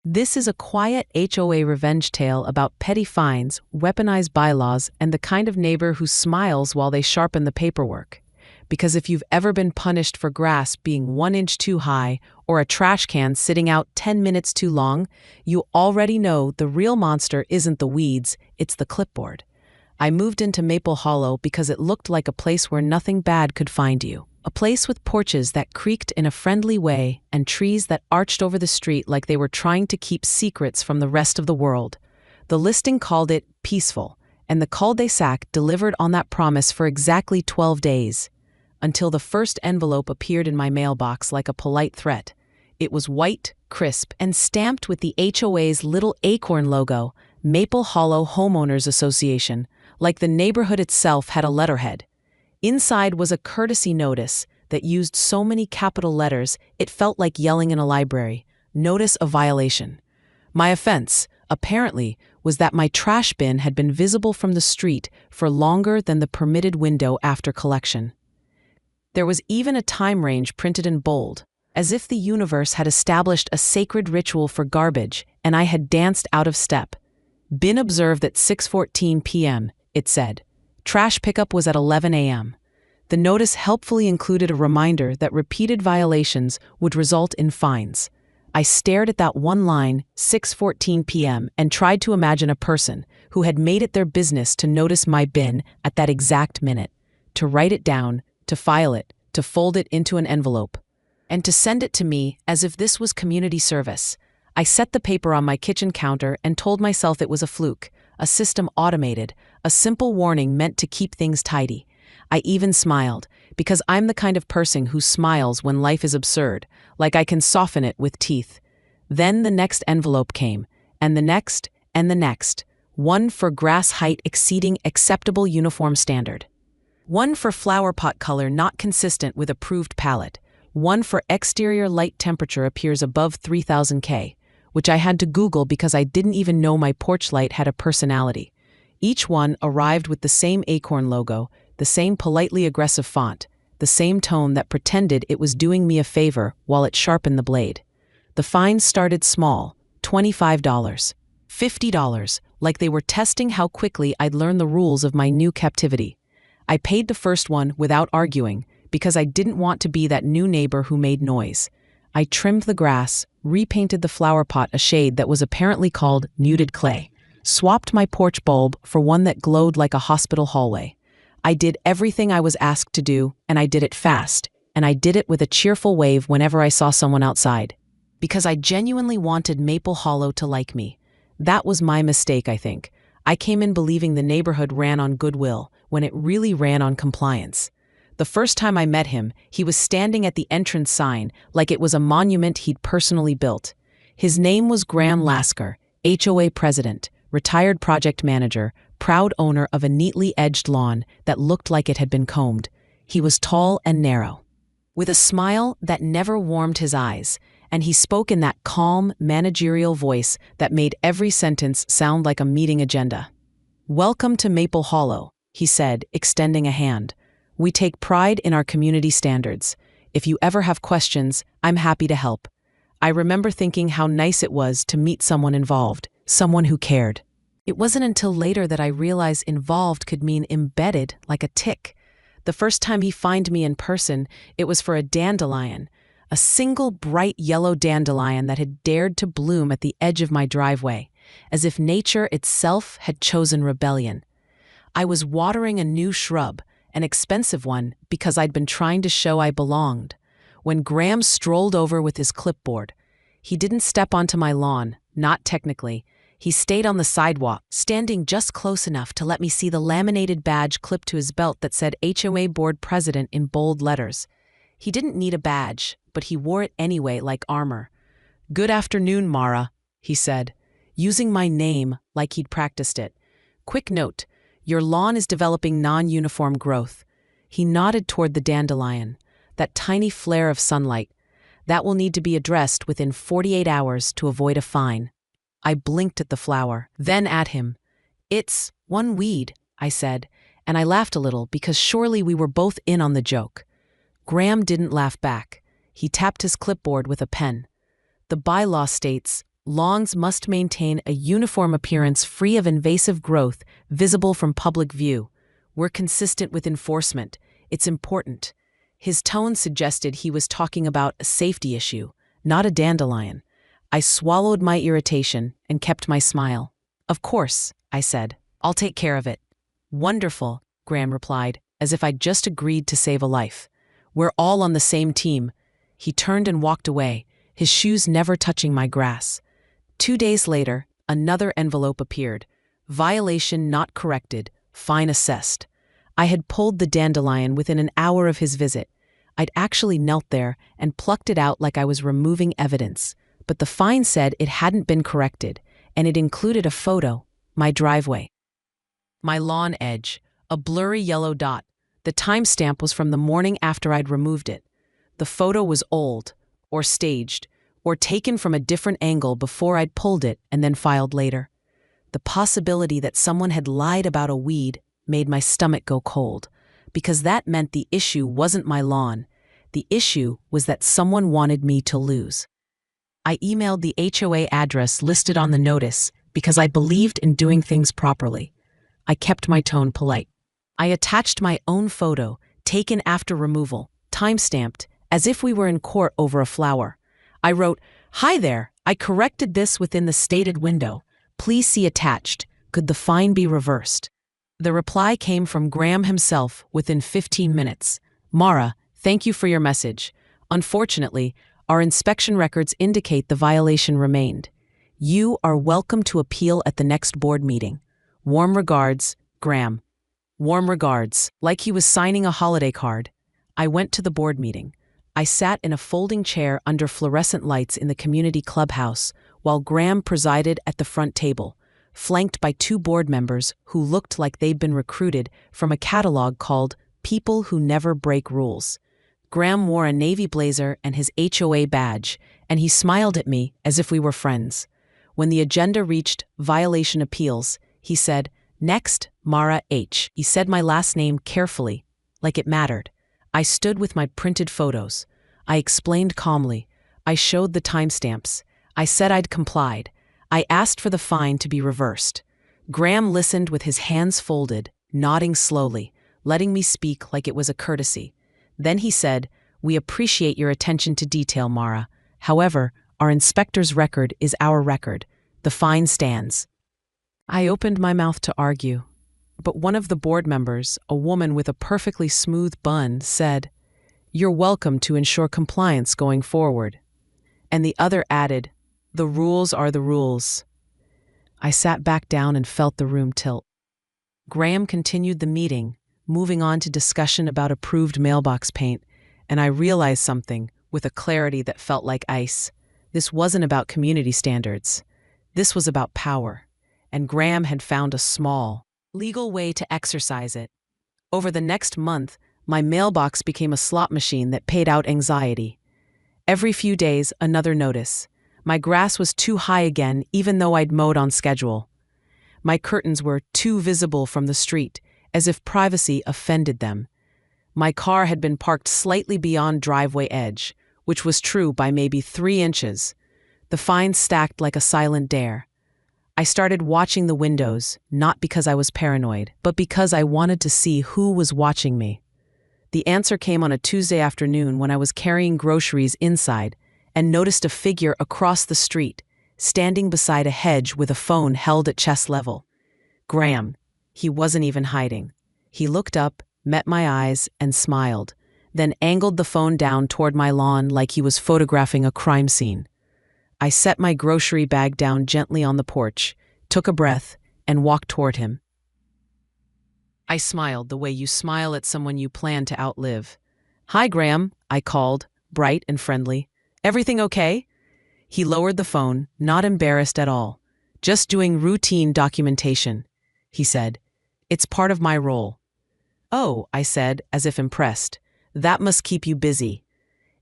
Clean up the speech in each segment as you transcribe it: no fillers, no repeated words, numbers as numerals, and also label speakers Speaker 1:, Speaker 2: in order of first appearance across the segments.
Speaker 1: This is a quiet HOA revenge tale about petty fines, weaponized bylaws, and the kind of neighbor who smiles while they sharpen the paperwork. Because if you've ever been punished for grass being 1 inch too high or a trash can sitting out 10 minutes too long, you already know the real monster isn't the weeds, it's the clipboard. I moved into Maple Hollow because it looked like a place where nothing bad could find you. A place with porches that creaked in a friendly way and trees that arched over the street like they were trying to keep secrets from the rest of the world. The listing called it peaceful, and the cul-de-sac delivered on that promise for exactly 12 days. Until the first envelope appeared in my mailbox like a polite threat. It was white, crisp, and stamped with the HOA's little acorn logo, Maple Hollow Homeowners Association, like the neighborhood itself had a letterhead. Inside was a courtesy notice that used so many capital letters it felt like yelling in a library. Notice of violation. My offense, apparently, was that my trash bin had been visible from the street for longer than the permitted window after collection. There was even a time range printed in bold, as if the universe had established a sacred ritual for garbage and I had danced out of step. Bin observed at 6:14 p.m., it said. Trash pickup was at 11 a.m. The notice helpfully included a reminder that repeated violations would result in fines. I stared at that one line, 6:14 p.m., and tried to imagine a person who had made it their business to notice my bin at that exact minute, to write it down, to file it, to fold it into an envelope, and to send it to me as if this was community service. I set the paper on my kitchen counter and told myself it was a fluke, a system automated, a simple warning meant to keep things tidy. I even smiled, because I'm the kind of person who smiles when life is absurd, like I can soften it with teeth. Then the next envelope came, and the next, and the next. One for grass height exceeding acceptable uniform standard. One for flower pot color not consistent with approved palette. One for exterior light temperature appears above 3000 K, which I had to Google because I didn't even know my porch light had a personality. Each one arrived with the same acorn logo, the same politely aggressive font, the same tone that pretended it was doing me a favor while it sharpened the blade. The fines started small, $25, $50, like they were testing how quickly I'd learn the rules of my new captivity. I paid the first one without arguing, because I didn't want to be that new neighbor who made noise. I trimmed the grass, repainted the flower pot a shade that was apparently called muted clay, swapped my porch bulb for one that glowed like a hospital hallway. I did everything I was asked to do, and I did it fast, and I did it with a cheerful wave whenever I saw someone outside. Because I genuinely wanted Maple Hollow to like me. That was my mistake, I think. I came in believing the neighborhood ran on goodwill, when it really ran on compliance. The first time I met him, he was standing at the entrance sign like it was a monument he'd personally built. His name was Graham Lasker, HOA president, retired project manager, proud owner of a neatly edged lawn that looked like it had been combed. He was tall and narrow, with a smile that never warmed his eyes, and he spoke in that calm, managerial voice that made every sentence sound like a meeting agenda. "Welcome to Maple Hollow," he said, extending a hand. "We take pride in our community standards. If you ever have questions, I'm happy to help." I remember thinking how nice it was to meet someone involved, someone who cared. It wasn't until later that I realized involved could mean embedded, like a tick. The first time he fined me in person, it was for a dandelion, a single bright yellow dandelion that had dared to bloom at the edge of my driveway, as if nature itself had chosen rebellion. I was watering a new shrub, an expensive one, because I'd been trying to show I belonged, when Graham strolled over with his clipboard. He didn't step onto my lawn, not technically. He stayed on the sidewalk, standing just close enough to let me see the laminated badge clipped to his belt that said HOA Board President in bold letters. He didn't need a badge, but he wore it anyway like armor. "Good afternoon, Mara," he said, using my name like he'd practiced it. "Quick note. Your lawn is developing non-uniform growth." He nodded toward the dandelion, that tiny flare of sunlight. "That will need to be addressed within 48 hours to avoid a fine." I blinked at the flower, then at him. "It's one weed," I said, and I laughed a little because surely we were both in on the joke. Graham didn't laugh back. He tapped his clipboard with a pen. "The bylaw states Lawns must maintain a uniform appearance free of invasive growth, visible from public view. We're consistent with enforcement. It's important. His tone suggested he was talking about a safety issue, not a dandelion. I swallowed my irritation and kept my smile. Of course, I said. I'll take care of it. Wonderful, Graham replied, as if I'd just agreed to save a life. We're all on the same team. He turned and walked away, his shoes never touching my grass. 2 days later, another envelope appeared. Violation not corrected, fine assessed. I had pulled the dandelion within an hour of his visit. I'd actually knelt there and plucked it out like I was removing evidence. But the fine said it hadn't been corrected, and it included a photo, my driveway. My lawn edge, a blurry yellow dot. The timestamp was from the morning after I'd removed it. The photo was old, or staged, or taken from a different angle before I'd pulled it and then filed later. The possibility that someone had lied about a weed made my stomach go cold, because that meant the issue wasn't my lawn. The issue was that someone wanted me to lose. I emailed the HOA address listed on the notice because I believed in doing things properly. I kept my tone polite. I attached my own photo, taken after removal, timestamped, as if we were in court over a flower. I wrote, "Hi there, I corrected this within the stated window. Please see attached. Could the fine be reversed?" The reply came from Graham himself within 15 minutes. "Mara, thank you for your message. Unfortunately, our inspection records indicate the violation remained. You are welcome to appeal at the next board meeting. Warm regards, Graham." Warm regards, like he was signing a holiday card. I went to the board meeting. I sat in a folding chair under fluorescent lights in the community clubhouse, while Graham presided at the front table, flanked by 2 board members who looked like they'd been recruited from a catalog called People Who Never Break Rules. Graham wore a navy blazer and his HOA badge, and he smiled at me as if we were friends. When the agenda reached violation appeals, he said, "Next, Mara H." He said my last name carefully, like it mattered. I stood with my printed photos. I explained calmly. I showed the timestamps. I said I'd complied. I asked for the fine to be reversed. Graham listened with his hands folded, nodding slowly, letting me speak like it was a courtesy. Then he said, "We appreciate your attention to detail, Mara. However, our inspector's record is our record. The fine stands." I opened my mouth to argue, but one of the board members, a woman with a perfectly smooth bun, said, "You're welcome to ensure compliance going forward." And the other added, "The rules are the rules." I sat back down and felt the room tilt. Graham continued the meeting, moving on to discussion about approved mailbox paint, and I realized something with a clarity that felt like ice. This wasn't about community standards. This was about power, and Graham had found a small, legal way to exercise it. Over the next month, my mailbox became a slot machine that paid out anxiety. Every few days, another notice. My grass was too high again, even though I'd mowed on schedule. My curtains were too visible from the street, as if privacy offended them. My car had been parked slightly beyond driveway edge, which was true by maybe 3 inches. The fines stacked like a silent dare. I started watching the windows, not because I was paranoid, but because I wanted to see who was watching me. The answer came on a Tuesday afternoon when I was carrying groceries inside and noticed a figure across the street, standing beside a hedge with a phone held at chest level. Graham. He wasn't even hiding. He looked up, met my eyes, and smiled, then angled the phone down toward my lawn like he was photographing a crime scene. I set my grocery bag down gently on the porch, took a breath, and walked toward him. I smiled the way you smile at someone you plan to outlive. "Hi, Graham," I called, bright and friendly. "Everything okay?" He lowered the phone, not embarrassed at all. "Just doing routine documentation," he said. "It's part of my role." "Oh," I said, as if impressed. "That must keep you busy."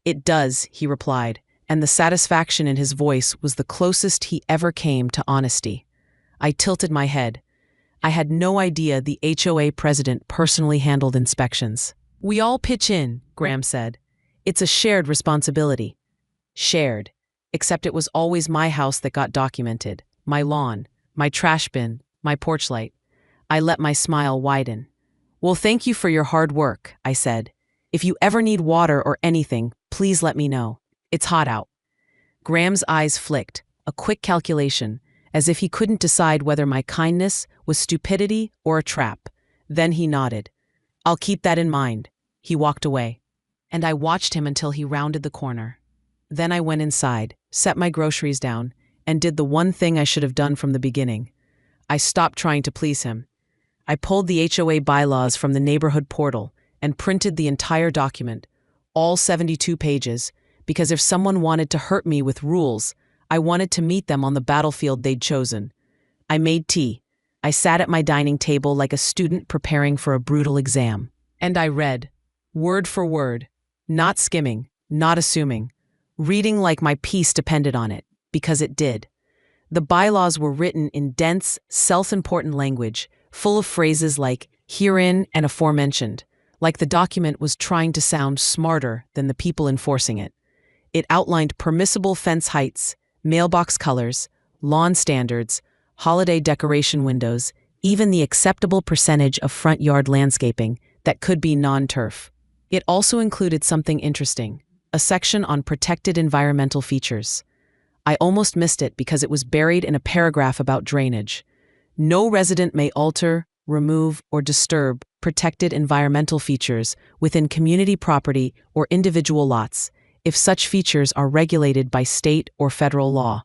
Speaker 1: "It does," he replied, and the satisfaction in his voice was the closest he ever came to honesty. I tilted my head. I had no idea the HOA president personally handled inspections. "We all pitch in," Graham said. "It's a shared responsibility." Shared. except it was always my house that got documented, my lawn, my trash bin, my porch light. I let my smile widen. "Well, thank you for your hard work," I said. "If you ever need water or anything, please let me know. It's hot out." Graham's eyes flicked, a quick calculation, as if he couldn't decide whether my kindness was stupidity or a trap. Then he nodded. "I'll keep that in mind." He walked away, and I watched him until he rounded the corner. Then I went inside, set my groceries down, and did the one thing I should have done from the beginning. I stopped trying to please him. I pulled the HOA bylaws from the neighborhood portal and printed the entire document, all 72 pages, because if someone wanted to hurt me with rules, I wanted to meet them on the battlefield they'd chosen. I made tea. I sat at my dining table like a student preparing for a brutal exam. And I read, word for word, not skimming, not assuming, reading like my peace depended on it, because it did. The bylaws were written in dense, self-important language, full of phrases like herein and aforementioned, like the document was trying to sound smarter than the people enforcing it. It outlined permissible fence heights, mailbox colors, lawn standards, holiday decoration windows, even the acceptable percentage of front yard landscaping that could be non-turf. It also included something interesting, a section on protected environmental features. I almost missed it because it was buried in a paragraph about drainage. No resident may alter, remove, or disturb protected environmental features within community property or individual lots if such features are regulated by state or federal law.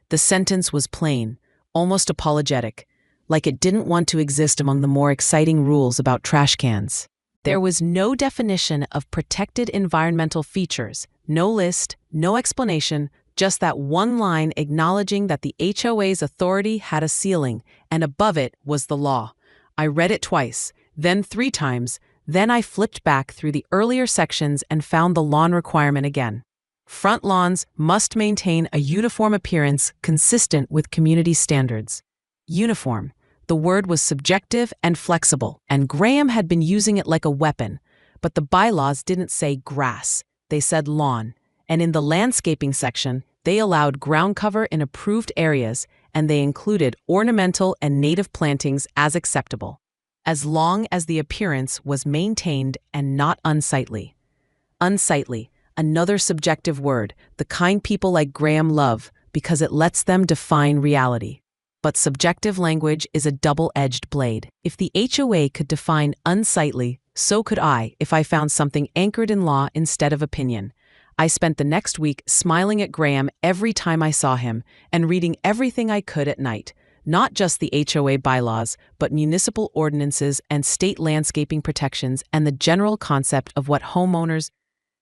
Speaker 1: The sentence was plain, almost apologetic, like it didn't want to exist among the more exciting rules about trash cans. There was no definition of protected environmental features, no list, no explanation, just that one line acknowledging that the HOA's authority had a ceiling, and above it was the law. I read it twice, then 3 times, then I flipped back through the earlier sections and found the lawn requirement again. Front lawns must maintain a uniform appearance consistent with community standards. Uniform. The word was subjective and flexible, and Graham had been using it like a weapon. But the bylaws didn't say grass, they said lawn. And in the landscaping section, they allowed ground cover in approved areas, and they included ornamental and native plantings as acceptable, as long as the appearance was maintained and not unsightly. Unsightly, another subjective word, the kind people like Graham love because it lets them define reality. But subjective language is a double-edged blade. If the HOA could define unsightly, so could I if I found something anchored in law instead of opinion. I spent the next week smiling at Graham every time I saw him and reading everything I could at night, not just the HOA bylaws, but municipal ordinances and state landscaping protections and the general concept of what homeowners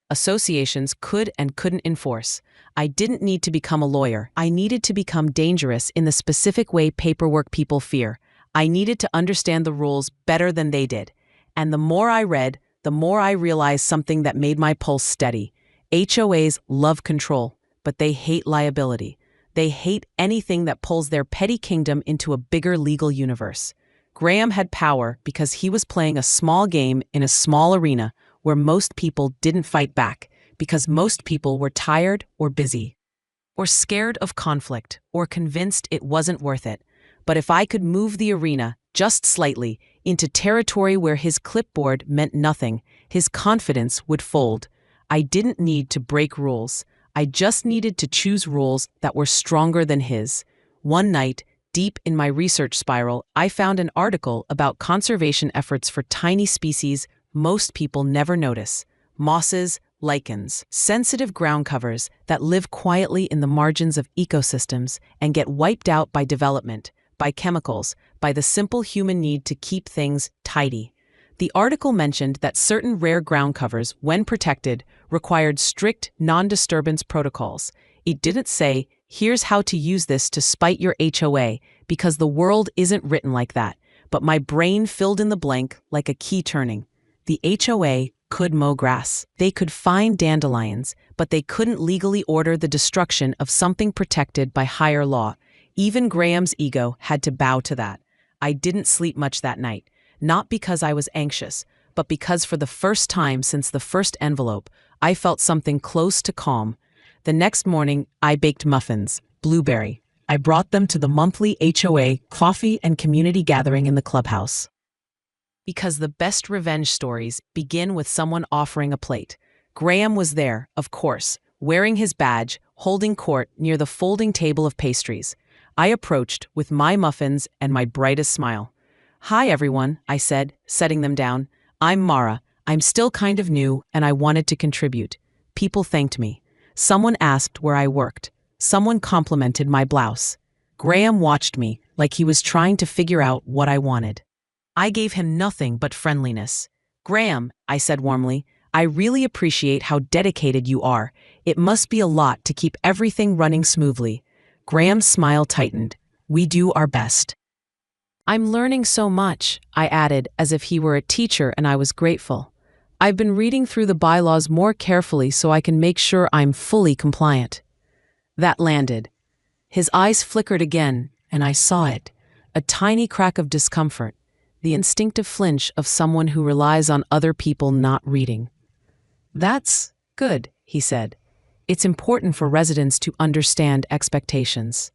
Speaker 1: associations could and couldn't enforce. I didn't need to become a lawyer. I needed to become dangerous in the specific way paperwork people fear. I needed to understand the rules better than they did. And the more I read, the more I realized something that made my pulse steady. HOAs love control, but they hate liability. They hate anything that pulls their petty kingdom into a bigger legal universe. Graham had power because he was playing a small game in a small arena where most people didn't fight back, because most people were tired or busy, or scared of conflict, or convinced it wasn't worth it. But if I could move the arena, just slightly, into territory where his clipboard meant nothing, his confidence would fold. I didn't need to break rules. I just needed to choose rules that were stronger than his. One night, deep in my research spiral, I found an article about conservation efforts for tiny species most people never notice: mosses, lichens, sensitive ground covers that live quietly in the margins of ecosystems and get wiped out by development, by chemicals, by the simple human need to keep things tidy. The article mentioned that certain rare ground covers, when protected, required strict non-disturbance protocols. It didn't say, here's how to use this to spite your HOA, because the world isn't written like that. But my brain filled in the blank like a key turning. The HOA could mow grass. They could find dandelions, but they couldn't legally order the destruction of something protected by higher law. Even Graham's ego had to bow to that. I didn't sleep much that night, not because I was anxious, but because for the first time since the first envelope, I felt something close to calm. The next morning, I baked muffins, blueberry. I brought them to the monthly HOA coffee and community gathering in the clubhouse. Because the best revenge stories begin with someone offering a plate. Graham was there, of course, wearing his badge, holding court near the folding table of pastries. I approached with my muffins and my brightest smile. "Hi, everyone," I said, setting them down. "I'm Mara. I'm still kind of new, and I wanted to contribute." People thanked me. Someone asked where I worked. Someone complimented my blouse. Graham watched me like he was trying to figure out what I wanted. I gave him nothing but friendliness. "Graham," I said warmly, "I really appreciate how dedicated you are. It must be a lot to keep everything running smoothly." Graham's smile tightened. "We do our best." "I'm learning so much," I added, as if he were a teacher and I was grateful. "I've been reading through the bylaws more carefully so I can make sure I'm fully compliant." That landed. His eyes flickered again, and I saw it. A tiny crack of discomfort, the instinctive flinch of someone who relies on other people not reading. "That's good," he said. "It's important for residents to understand expectations."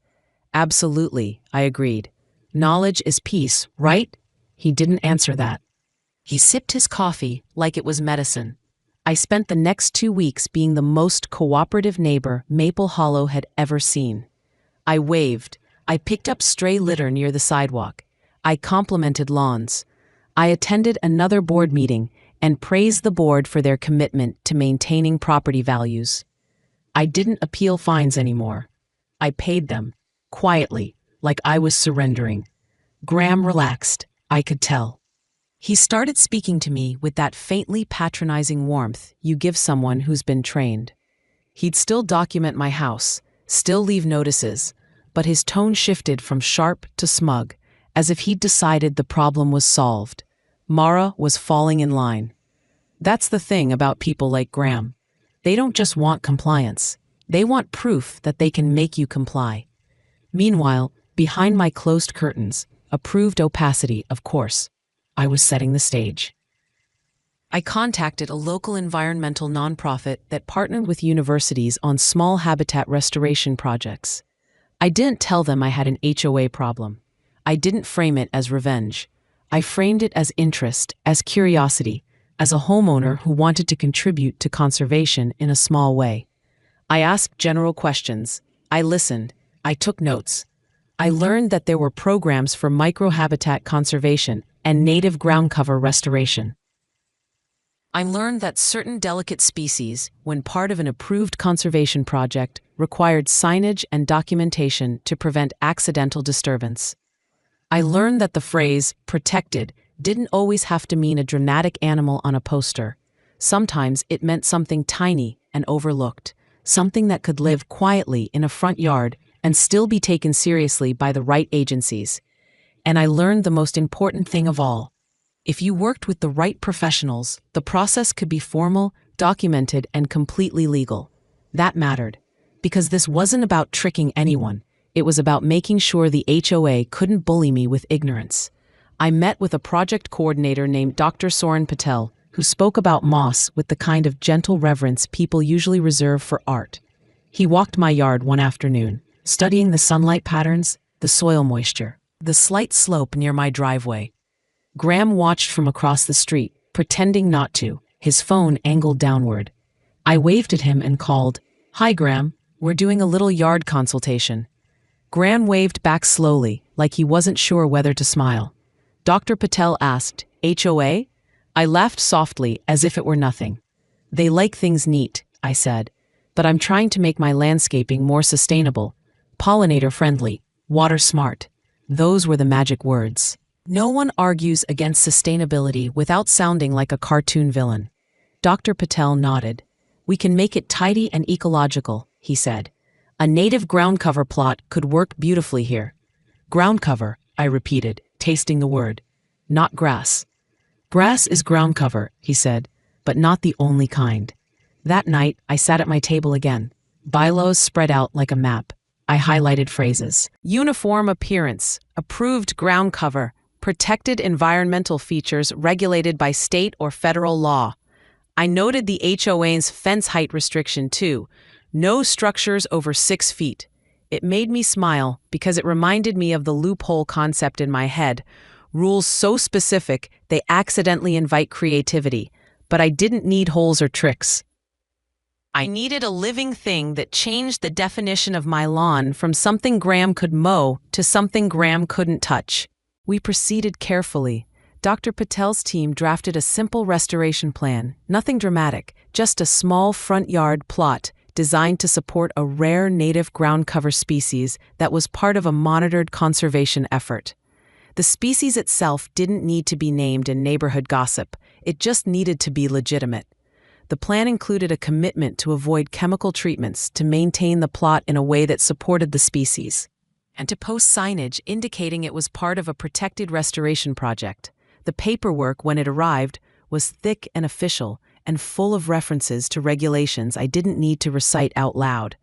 Speaker 1: "Absolutely," I agreed. "Knowledge is peace, right?" He didn't answer that. He sipped his coffee like it was medicine. I spent the next 2 weeks being the most cooperative neighbor Maple Hollow had ever seen. I waved. I picked up stray litter near the sidewalk. I complimented lawns. I attended another board meeting and praised the board for their commitment to maintaining property values. I didn't appeal fines anymore. I paid them, quietly, like I was surrendering. Graham relaxed, I could tell. He started speaking to me with that faintly patronizing warmth you give someone who's been trained. He'd still document my house, still leave notices, but his tone shifted from sharp to smug, as if he'd decided the problem was solved. Mara was falling in line. That's the thing about people like Graham. They don't just want compliance. They want proof that they can make you comply. Meanwhile, behind my closed curtains, approved opacity, of course, I was setting the stage. I contacted a local environmental nonprofit that partnered with universities on small habitat restoration projects. I didn't tell them I had an HOA problem. I didn't frame it as revenge. I framed it as interest, as curiosity, as a homeowner who wanted to contribute to conservation in a small way. I asked general questions. I listened. I took notes. I learned that there were programs for microhabitat conservation and native groundcover restoration. I learned that certain delicate species, when part of an approved conservation project, required signage and documentation to prevent accidental disturbance. I learned that the phrase, protected, didn't always have to mean a dramatic animal on a poster. Sometimes it meant something tiny and overlooked, something that could live quietly in a front yard and still be taken seriously by the right agencies. And I learned the most important thing of all. If you worked with the right professionals, the process could be formal, documented, and completely legal. That mattered, because this wasn't about tricking anyone. It was about making sure the HOA couldn't bully me with ignorance. I met with a project coordinator named Dr. Soren Patel, who spoke about moss with the kind of gentle reverence people usually reserve for art. He walked my yard one afternoon, studying the sunlight patterns, the soil moisture, the slight slope near my driveway. Graham watched from across the street, pretending not to, his phone angled downward. I waved at him and called, "Hi, Graham, we're doing a little yard consultation." Graham waved back slowly, like he wasn't sure whether to smile. Dr. Patel asked, "HOA?" I laughed softly, as if it were nothing. "They like things neat," I said, "but I'm trying to make my landscaping more sustainable, pollinator-friendly, water-smart." Those were the magic words. No one argues against sustainability without sounding like a cartoon villain. Dr. Patel nodded. "We can make it tidy and ecological," he said. "A native ground cover plot could work beautifully here." "Ground cover," I repeated, tasting the word. "Not grass." "Grass is ground cover," he said, "but not the only kind." That night, I sat at my table again. Bylaws spread out like a map. I highlighted phrases. Uniform appearance, approved ground cover, protected environmental features regulated by state or federal law. I noted the HOA's fence height restriction too. No structures over 6 feet. It made me smile because it reminded me of the loophole concept in my head. Rules so specific, they accidentally invite creativity. But I didn't need holes or tricks. I needed a living thing that changed the definition of my lawn from something Graham could mow to something Graham couldn't touch. We proceeded carefully. Dr. Patel's team drafted a simple restoration plan, nothing dramatic, just a small front yard plot designed to support a rare native ground cover species that was part of a monitored conservation effort. The species itself didn't need to be named in neighborhood gossip, it just needed to be legitimate. The plan included a commitment to avoid chemical treatments to maintain the plot in a way that supported the species, and to post signage indicating it was part of a protected restoration project. The paperwork, when it arrived, was thick and official and full of references to regulations I didn't need to recite out loud.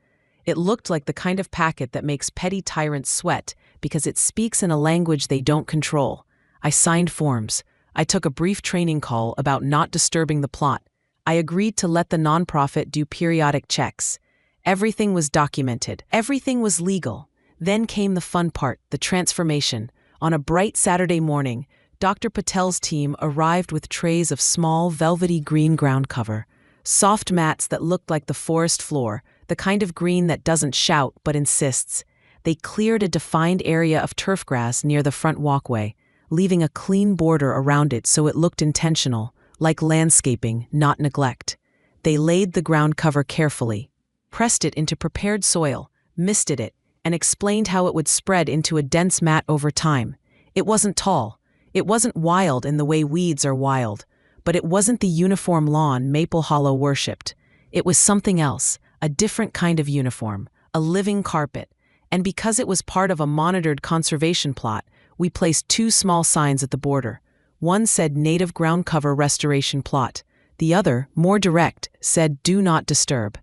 Speaker 1: It looked like the kind of packet that makes petty tyrants sweat because it speaks in a language they don't control. I signed forms. I took a brief training call about not disturbing the plot. I agreed to let the nonprofit do periodic checks. Everything was documented. Everything was legal. Then came the fun part, the transformation. On a bright Saturday morning, Dr. Patel's team arrived with trays of small, velvety green ground cover, soft mats that looked like the forest floor, the kind of green that doesn't shout but insists. They cleared a defined area of turf grass near the front walkway, leaving a clean border around it so it looked intentional, like landscaping, not neglect. They laid the ground cover carefully, pressed it into prepared soil, misted it, and explained how it would spread into a dense mat over time. It wasn't tall. It wasn't wild in the way weeds are wild, but it wasn't the uniform lawn Maple Hollow worshipped. It was something else, a different kind of uniform, a living carpet. And because it was part of a monitored conservation plot, we placed 2 small signs at the border. One said Native Ground Cover Restoration Plot. The other, more direct, said Do Not Disturb.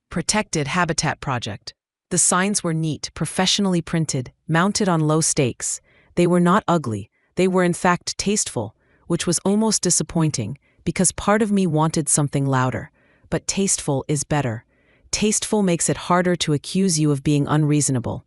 Speaker 1: Protected Habitat Project. The signs were neat, professionally printed, mounted on low stakes. They were not ugly. They were in fact tasteful, which was almost disappointing because part of me wanted something louder. But tasteful is better. Tasteful makes it harder to accuse you of being unreasonable.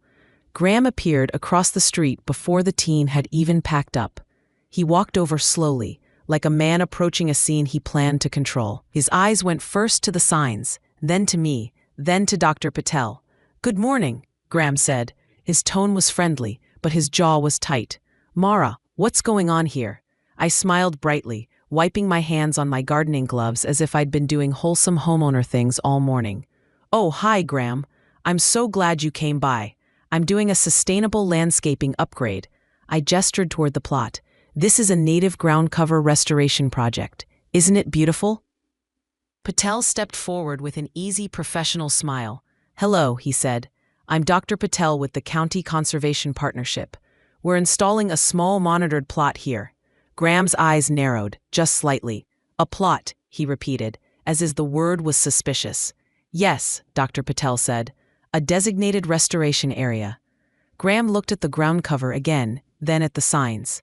Speaker 1: Graham appeared across the street before the team had even packed up. He walked over slowly, like a man approaching a scene he planned to control. His eyes went first to the signs, then to me, then to Dr. Patel. "Good morning," Graham said. His tone was friendly, but his jaw was tight. "Mara, what's going on here?" I smiled brightly, wiping my hands on my gardening gloves as if I'd been doing wholesome homeowner things all morning. "Oh, hi, Graham. I'm so glad you came by. I'm doing a sustainable landscaping upgrade." I gestured toward the plot. "This is a native ground cover restoration project. Isn't it beautiful?" Patel stepped forward with an easy professional smile. "Hello," he said. "I'm Dr. Patel with the County Conservation Partnership. We're installing a small monitored plot here." Graham's eyes narrowed, just slightly. "A plot," he repeated, as if the word was suspicious. "Yes," Dr. Patel said. "A designated restoration area." Graham looked at the ground cover again, then at the signs.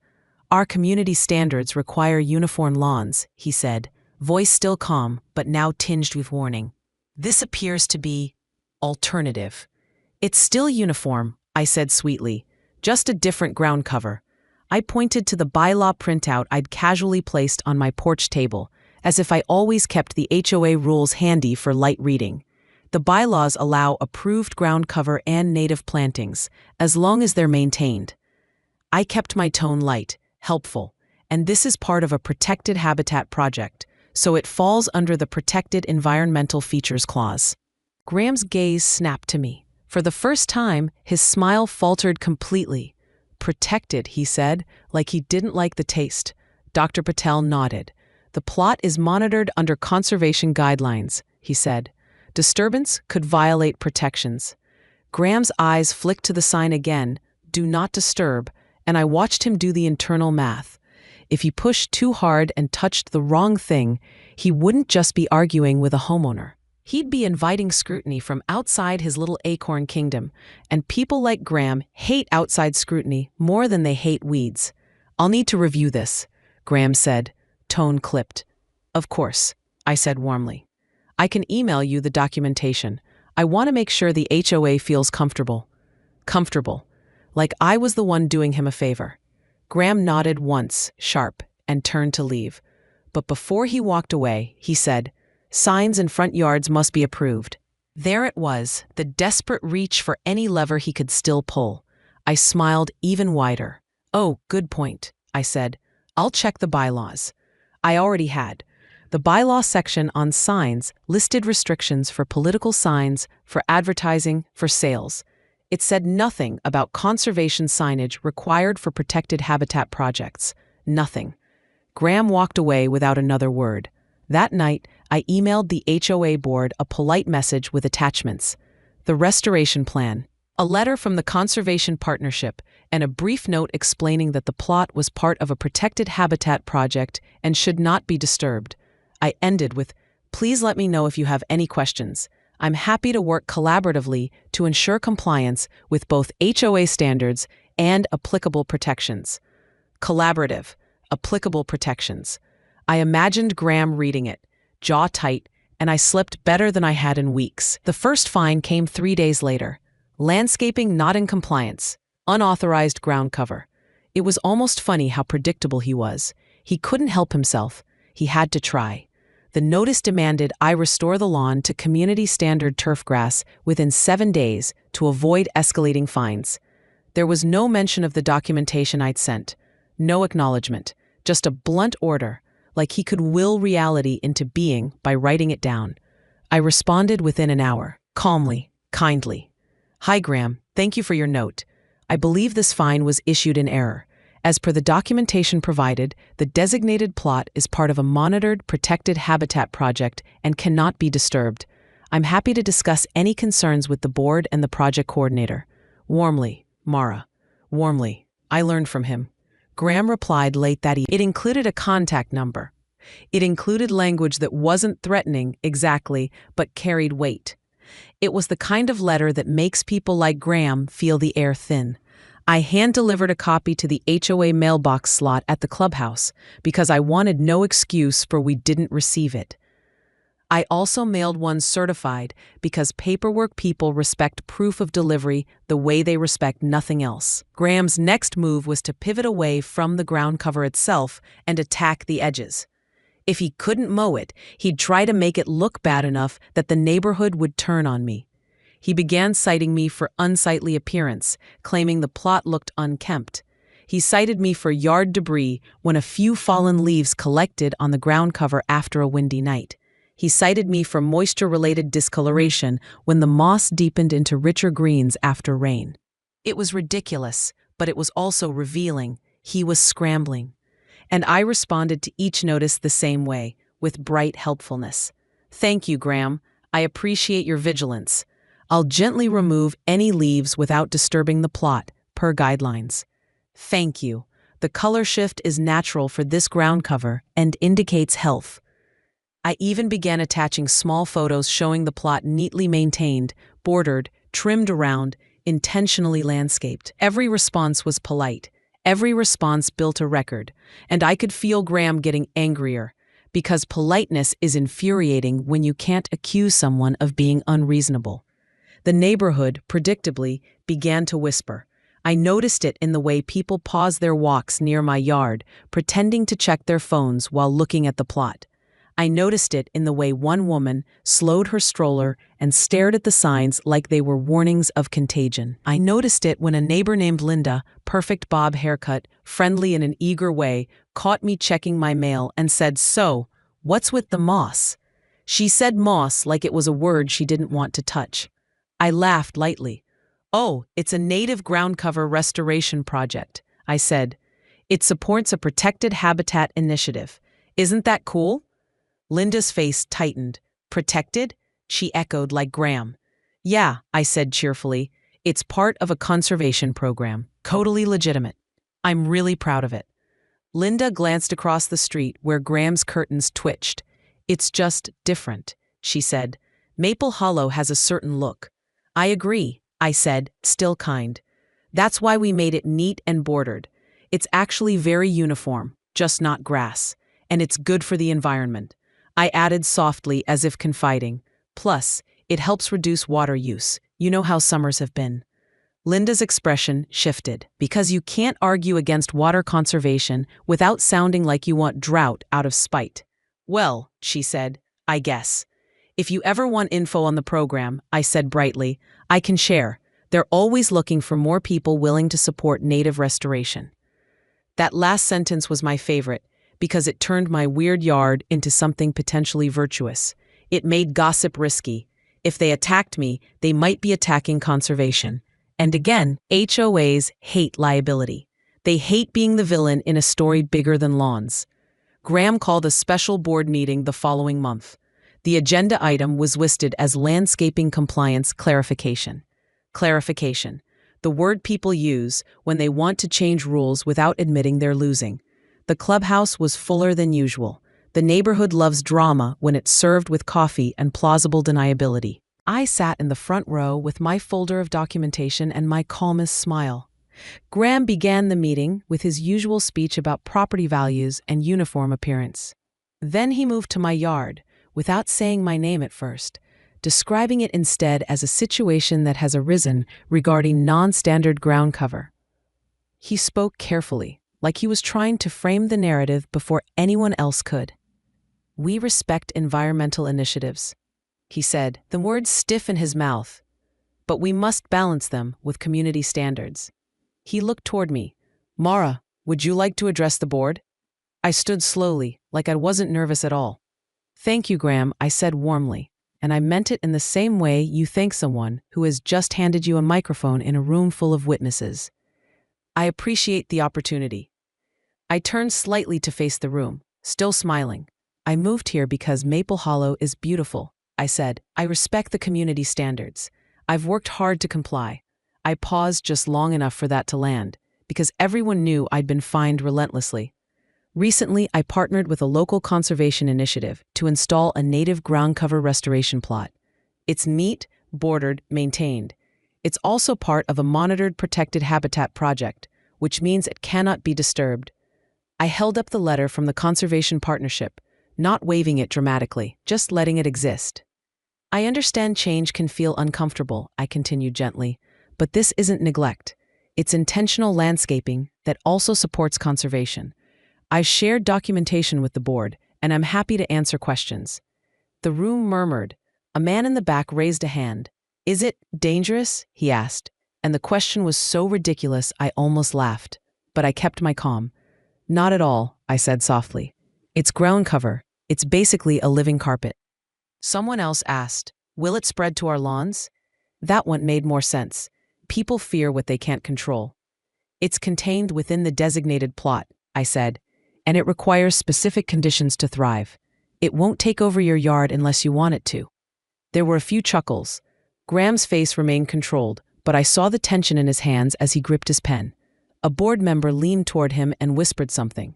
Speaker 1: "Our community standards require uniform lawns," he said, voice still calm, but now tinged with warning. "This appears to be alternative." "It's still uniform," I said sweetly, "just a different ground cover." I pointed to the bylaw printout I'd casually placed on my porch table, as if I always kept the HOA rules handy for light reading. The bylaws allow approved ground cover and native plantings, as long as they're maintained. I kept my tone light, helpful, and this is part of a protected habitat project, so it falls under the Protected Environmental Features Clause. Graham's gaze snapped to me. For the first time, his smile faltered completely. "Protected," he said, like he didn't like the taste. Dr. Patel nodded. "The plot is monitored under conservation guidelines," he said. "Disturbance could violate protections." Graham's eyes flicked to the sign again, "Do Not Disturb," and I watched him do the internal math. If he pushed too hard and touched the wrong thing, he wouldn't just be arguing with a homeowner. He'd be inviting scrutiny from outside his little acorn kingdom, and people like Graham hate outside scrutiny more than they hate weeds. "I'll need to review this," Graham said, tone clipped. "Of course," I said warmly. "I can email you the documentation. I want to make sure the HOA feels comfortable. Comfortable. Like I was the one doing him a favor. Graham nodded once, sharp, and turned to leave. But before he walked away, he said, "Signs in front yards must be approved." There it was, the desperate reach for any lever he could still pull. I smiled even wider. "Oh, good point," I said. "I'll check the bylaws." I already had. The bylaw section on signs listed restrictions for political signs, for advertising, for sales. It said nothing about conservation signage required for protected habitat projects. Nothing. Graham walked away without another word. That night, I emailed the HOA board a polite message with attachments. The restoration plan, a letter from the Conservation Partnership, and a brief note explaining that the plot was part of a protected habitat project and should not be disturbed. I ended with, "Please let me know if you have any questions. I'm happy to work collaboratively to ensure compliance with both HOA standards and applicable protections." Collaborative, applicable protections. I imagined Graham reading it, jaw tight, and I slept better than I had in weeks. The first fine came 3 days later. Landscaping not in compliance. Unauthorized ground cover. It was almost funny how predictable he was. He couldn't help himself. He had to try. The notice demanded I restore the lawn to community standard turf grass within 7 days to avoid escalating fines. There was no mention of the documentation I'd sent. No acknowledgement. Just a blunt order, like he could will reality into being by writing it down. I responded within an hour, calmly, kindly. "Hi Graham, thank you for your note. I believe this fine was issued in error. As per the documentation provided, the designated plot is part of a monitored, protected habitat project and cannot be disturbed. I'm happy to discuss any concerns with the board and the project coordinator. Warmly, Mara." Warmly. I learned from him. Graham replied late that evening. It included a contact number. It included language that wasn't threatening, exactly, but carried weight. It was the kind of letter that makes people like Graham feel the air thin. I hand-delivered a copy to the HOA mailbox slot at the clubhouse because I wanted no excuse for we didn't receive it. I also mailed one certified because paperwork people respect proof of delivery the way they respect nothing else. Graham's next move was to pivot away from the ground cover itself and attack the edges. If he couldn't mow it, he'd try to make it look bad enough that the neighborhood would turn on me. He began citing me for unsightly appearance, claiming the plot looked unkempt. He cited me for yard debris when a few fallen leaves collected on the ground cover after a windy night. He cited me for moisture-related discoloration when the moss deepened into richer greens after rain. It was ridiculous, but it was also revealing. He was scrambling. And I responded to each notice the same way, with bright helpfulness. "Thank you, Graham. I appreciate your vigilance. I'll gently remove any leaves without disturbing the plot, per guidelines. Thank you. The color shift is natural for this ground cover and indicates health." I even began attaching small photos showing the plot neatly maintained, bordered, trimmed around, intentionally landscaped. Every response was polite. Every response built a record, and I could feel Graham getting angrier, because politeness is infuriating when you can't accuse someone of being unreasonable. The neighborhood, predictably, began to whisper. I noticed it in the way people paused their walks near my yard, pretending to check their phones while looking at the plot. I noticed it in the way one woman slowed her stroller and stared at the signs like they were warnings of contagion. I noticed it when a neighbor named Linda, perfect bob haircut, friendly in an eager way, caught me checking my mail and said, "So, what's with the moss?" She said moss like it was a word she didn't want to touch. I laughed lightly. "Oh, it's a native ground cover restoration project," I said. "It supports a protected habitat initiative. Isn't that cool?" Linda's face tightened. "Protected?" she echoed like Graham. "Yeah," I said cheerfully. "It's part of a conservation program. Totally legitimate. I'm really proud of it." Linda glanced across the street where Graham's curtains twitched. "It's just different," she said. "Maple Hollow has a certain look." "I agree," I said, still kind. "That's why we made it neat and bordered. It's actually very uniform, just not grass. And it's good for the environment." I added softly as if confiding. "Plus, It helps reduce water use. You know how summers have been. Linda's expression shifted, because you can't argue against water conservation without sounding like you want drought out of spite. Well, she said, I guess. If you ever want info on the program, I said brightly, I can share. They're always looking for more people willing to support native restoration. That last sentence was my favorite, because it turned my weird yard into something potentially virtuous. It made gossip risky. If they attacked me, they might be attacking conservation. And again, HOAs hate liability. They hate being the villain in a story bigger than lawns. Graham called a special board meeting the following month. The agenda item was listed as landscaping compliance clarification. Clarification, the word people use when they want to change rules without admitting they're losing. The clubhouse was fuller than usual. The neighborhood loves drama when it's served with coffee and plausible deniability. I sat in the front row with my folder of documentation and my calmest smile. Graham began the meeting with his usual speech about property values and uniform appearance. Then he moved to my yard, without saying my name at first, describing it instead as a situation that has arisen regarding nonstandard ground cover. He spoke carefully, like he was trying to frame the narrative before anyone else could. We respect environmental initiatives, he said, the words stiff in his mouth, but we must balance them with community standards. He looked toward me. Mara, would you like to address the board? I stood slowly, like I wasn't nervous at all. Thank you, Graham, I said warmly, and I meant it in the same way you thank someone who has just handed you a microphone in a room full of witnesses. I appreciate the opportunity. I turned slightly to face the room, still smiling. I moved here because Maple Hollow is beautiful, I said. I respect the community standards. I've worked hard to comply. I paused just long enough for that to land, because everyone knew I'd been fined relentlessly. Recently, I partnered with a local conservation initiative to install a native ground cover restoration plot. It's neat, bordered, maintained. It's also part of a monitored protected habitat project, which means it cannot be disturbed. I held up the letter from the conservation partnership, not waving it dramatically, just letting it exist. I understand change can feel uncomfortable, I continued gently, but this isn't neglect. It's intentional landscaping that also supports conservation. I've shared documentation with the board, and I'm happy to answer questions. The room murmured. A man in the back raised a hand. Is it dangerous? He asked, and the question was so ridiculous I almost laughed. But I kept my calm. Not at all, I said softly. It's ground cover. It's basically a living carpet. Someone else asked, will it spread to our lawns? That one made more sense. People fear what they can't control. It's contained within the designated plot, I said, and it requires specific conditions to thrive. It won't take over your yard unless you want it to. There were a few chuckles. Graham's face remained controlled, but I saw the tension in his hands as he gripped his pen. A board member leaned toward him and whispered something.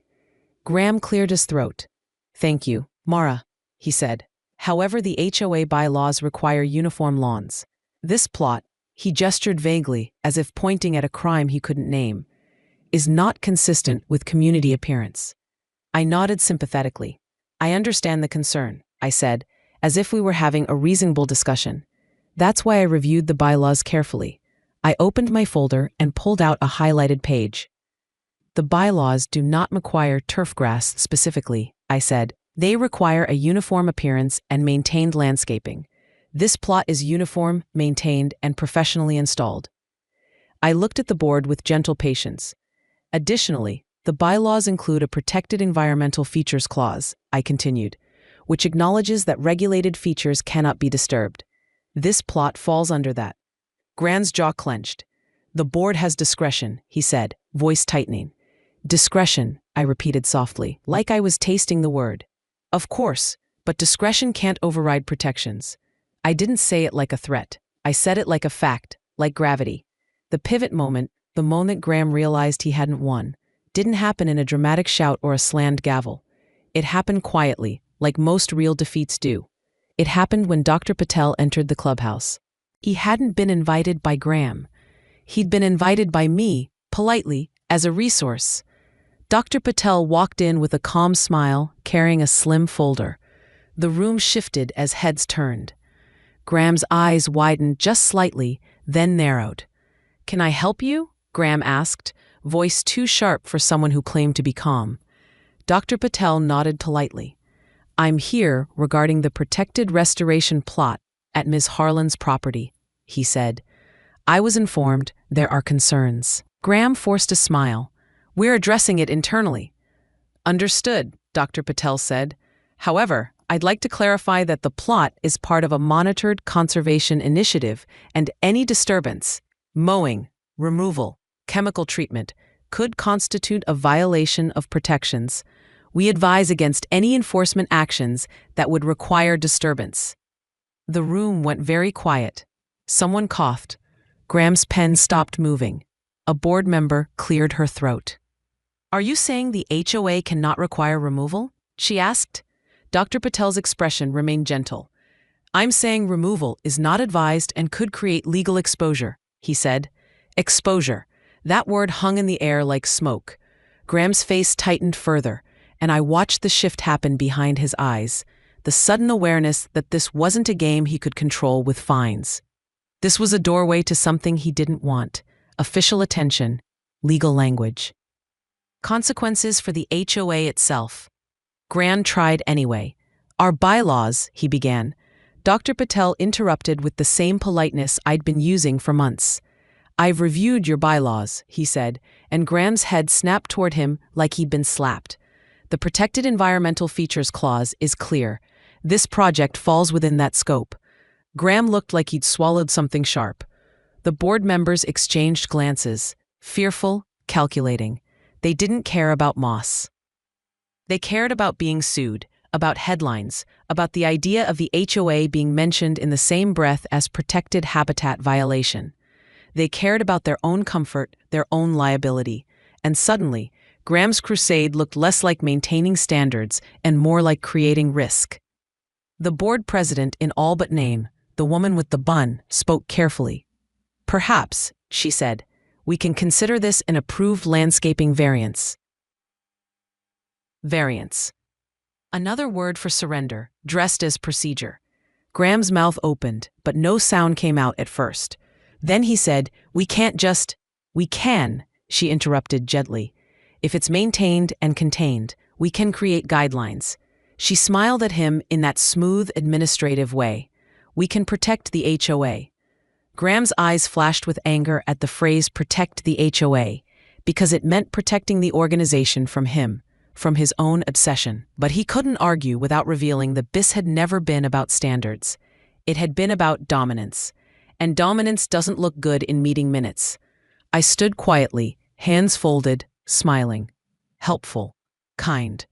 Speaker 1: Graham cleared his throat. Thank you, Mara, he said. However, the HOA bylaws require uniform lawns. This plot, he gestured vaguely, as if pointing at a crime he couldn't name, is not consistent with community appearance. I nodded sympathetically. I understand the concern, I said, as if we were having a reasonable discussion. That's why I reviewed the bylaws carefully. I opened my folder and pulled out a highlighted page. The bylaws do not require turf grass specifically, I said. They require a uniform appearance and maintained landscaping. This plot is uniform, maintained, and professionally installed. I looked at the board with gentle patience. Additionally, the bylaws include a protected environmental features clause, I continued, which acknowledges that regulated features cannot be disturbed. This plot falls under that. Graham's jaw clenched. The board has discretion, he said, voice tightening. Discretion, I repeated softly, like I was tasting the word. Of course, but discretion can't override protections. I didn't say it like a threat. I said it like a fact, like gravity. The pivot moment, the moment Graham realized he hadn't won, didn't happen in a dramatic shout or a slammed gavel. It happened quietly, like most real defeats do. It happened when Dr. Patel entered the clubhouse. He hadn't been invited by Graham. He'd been invited by me, politely, as a resource. Dr. Patel walked in with a calm smile, carrying a slim folder. The room shifted as heads turned. Graham's eyes widened just slightly, then narrowed. "Can I help you?" Graham asked, voice too sharp for someone who claimed to be calm. Dr. Patel nodded politely. "I'm here regarding the protected restoration plot at Ms. Harlan's property," he said. "I was informed there are concerns." Graham forced a smile. "We're addressing it internally." "Understood," Dr. Patel said. "However, I'd like to clarify that the plot is part of a monitored conservation initiative, and any disturbance, mowing, removal, chemical treatment, could constitute a violation of protections. We advise against any enforcement actions that would require disturbance." The room went very quiet. Someone coughed. Graham's pen stopped moving. A board member cleared her throat. "Are you saying the HOA cannot require removal?" she asked. Dr. Patel's expression remained gentle. "I'm saying removal is not advised and could create legal exposure," he said. Exposure. That word hung in the air like smoke. Graham's face tightened further, and I watched the shift happen behind his eyes, the sudden awareness that this wasn't a game he could control with fines. This was a doorway to something he didn't want: official attention, legal language. Consequences for the HOA itself. Graham tried anyway. "Our bylaws," he began. Dr. Patel interrupted with the same politeness I'd been using for months. "I've reviewed your bylaws," he said, and Graham's head snapped toward him like he'd been slapped. "The Protected Environmental Features Clause is clear. This project falls within that scope." Graham looked like he'd swallowed something sharp. The board members exchanged glances, fearful, calculating. They didn't care about moss. They cared about being sued, about headlines, about the idea of the HOA being mentioned in the same breath as protected habitat violation. They cared about their own comfort, their own liability. And suddenly, Graham's crusade looked less like maintaining standards and more like creating risk. The board president in all but name, the woman with the bun, spoke carefully. "Perhaps," she said, "we can consider this an approved landscaping variance." Variance. Another word for surrender, dressed as procedure. Graham's mouth opened, but no sound came out at first. Then he said, "We can't just—" "We can," she interrupted gently. "If it's maintained and contained, we can create guidelines." She smiled at him in that smooth, administrative way. "We can protect the HOA." Graham's eyes flashed with anger at the phrase "protect the HOA," because it meant protecting the organization from him, from his own obsession. But he couldn't argue without revealing that this had never been about standards. It had been about dominance. And dominance doesn't look good in meeting minutes. I stood quietly, hands folded, smiling. Helpful. Kind.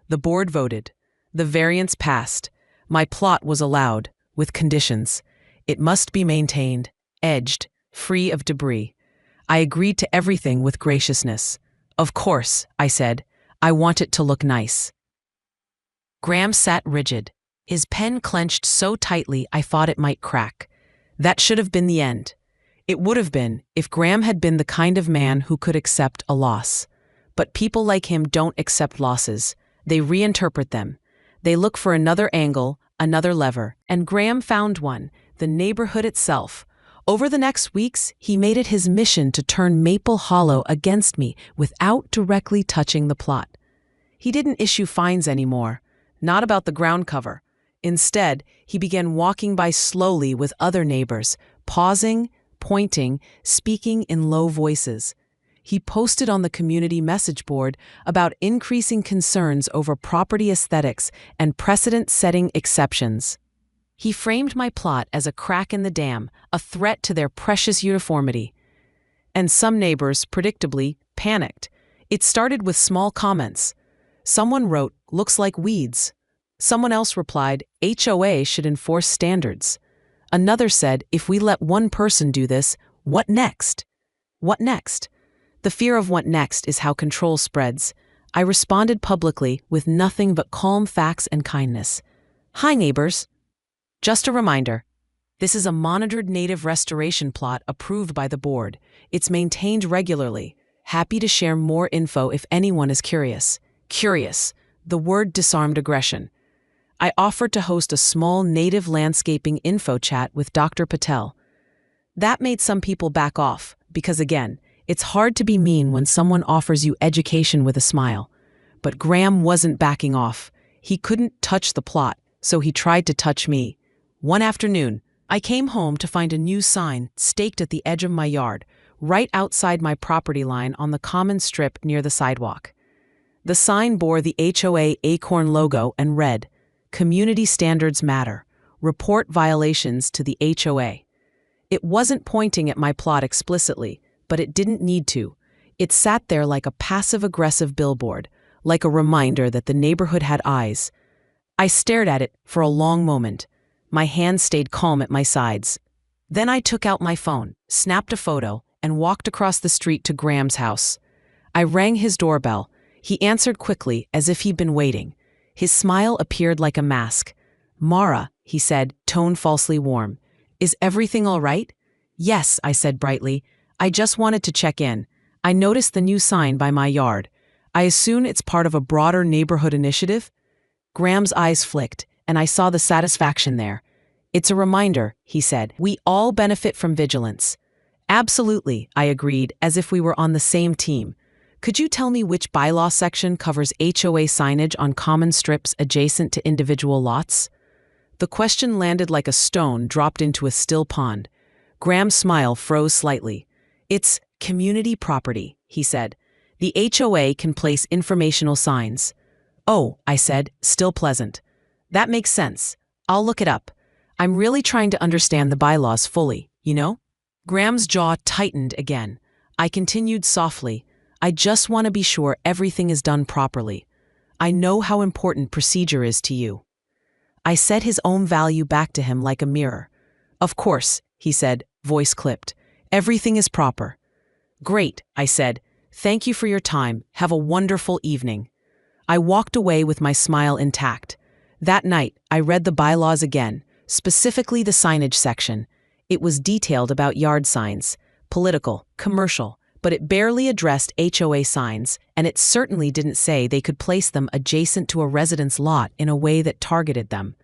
Speaker 1: The board voted. The variance passed. My plot was allowed, with conditions. It must be maintained, edged, free of debris. I agreed to everything with graciousness. "Of course," I said. "I want it to look nice." Graham sat rigid. His pen clenched so tightly I thought it might crack. That should have been the end. It would have been if Graham had been the kind of man who could accept a loss. But people like him don't accept losses. They reinterpret them. They look for another angle, another lever, and Graham found one: the neighborhood itself. Over the next weeks, he made it his mission to turn Maple Hollow against me without directly touching the plot. He didn't issue fines anymore, not about the ground cover. Instead, he began walking by slowly with other neighbors, pausing, pointing, speaking in low voices. He posted on the community message board about increasing concerns over property aesthetics and precedent-setting exceptions. He framed my plot as a crack in the dam, a threat to their precious uniformity. And some neighbors, predictably, panicked. It started with small comments. Someone wrote, "Looks like weeds." Someone else replied, "HOA should enforce standards." Another said, "If we let one person do this, what next?" What next? The fear of what next is how control spreads. I responded publicly with nothing but calm facts and kindness. "Hi, neighbors. Just a reminder. This is a monitored native restoration plot approved by the board. It's maintained regularly. Happy to share more info if anyone is curious." Curious. The word disarmed aggression. I offered to host a small native landscaping info chat with Dr. Patel. That made some people back off, because again, it's hard to be mean when someone offers you education with a smile. But Graham wasn't backing off. He couldn't touch the plot, so he tried to touch me. One afternoon, I came home to find a new sign staked at the edge of my yard, right outside my property line on the common strip near the sidewalk. The sign bore the HOA acorn logo and read, "Community Standards Matter. Report violations to the HOA." It wasn't pointing at my plot explicitly, but it didn't need to. It sat there like a passive-aggressive billboard, like a reminder that the neighborhood had eyes. I stared at it for a long moment. My hands stayed calm at my sides. Then I took out my phone, snapped a photo, and walked across the street to Graham's house. I rang his doorbell. He answered quickly, as if he'd been waiting. His smile appeared like a mask. "Mara," he said, tone falsely warm. "Is everything all right?" "Yes," I said brightly. "I just wanted to check in. I noticed the new sign by my yard. I assume it's part of a broader neighborhood initiative?" Graham's eyes flicked, and I saw the satisfaction there. "It's a reminder," he said. "We all benefit from vigilance." "Absolutely," I agreed, as if we were on the same team. "Could you tell me which bylaw section covers HOA signage on common strips adjacent to individual lots?" The question landed like a stone dropped into a still pond. Graham's smile froze slightly. "It's community property," he said. "The HOA can place informational signs." "Oh," I said, still pleasant. "That makes sense. I'll look it up. I'm really trying to understand the bylaws fully, you know?" Graham's jaw tightened again. I continued softly. "I just want to be sure everything is done properly. I know how important procedure is to you." I set his own value back to him like a mirror. "Of course," he said, voice clipped. "Everything is proper." "Great," I said. "Thank you for your time. Have a wonderful evening." I walked away with my smile intact. That night, I read the bylaws again, specifically the signage section. It was detailed about yard signs, political, commercial, but it barely addressed HOA signs, and it certainly didn't say they could place them adjacent to a resident's lot in a way that targeted them.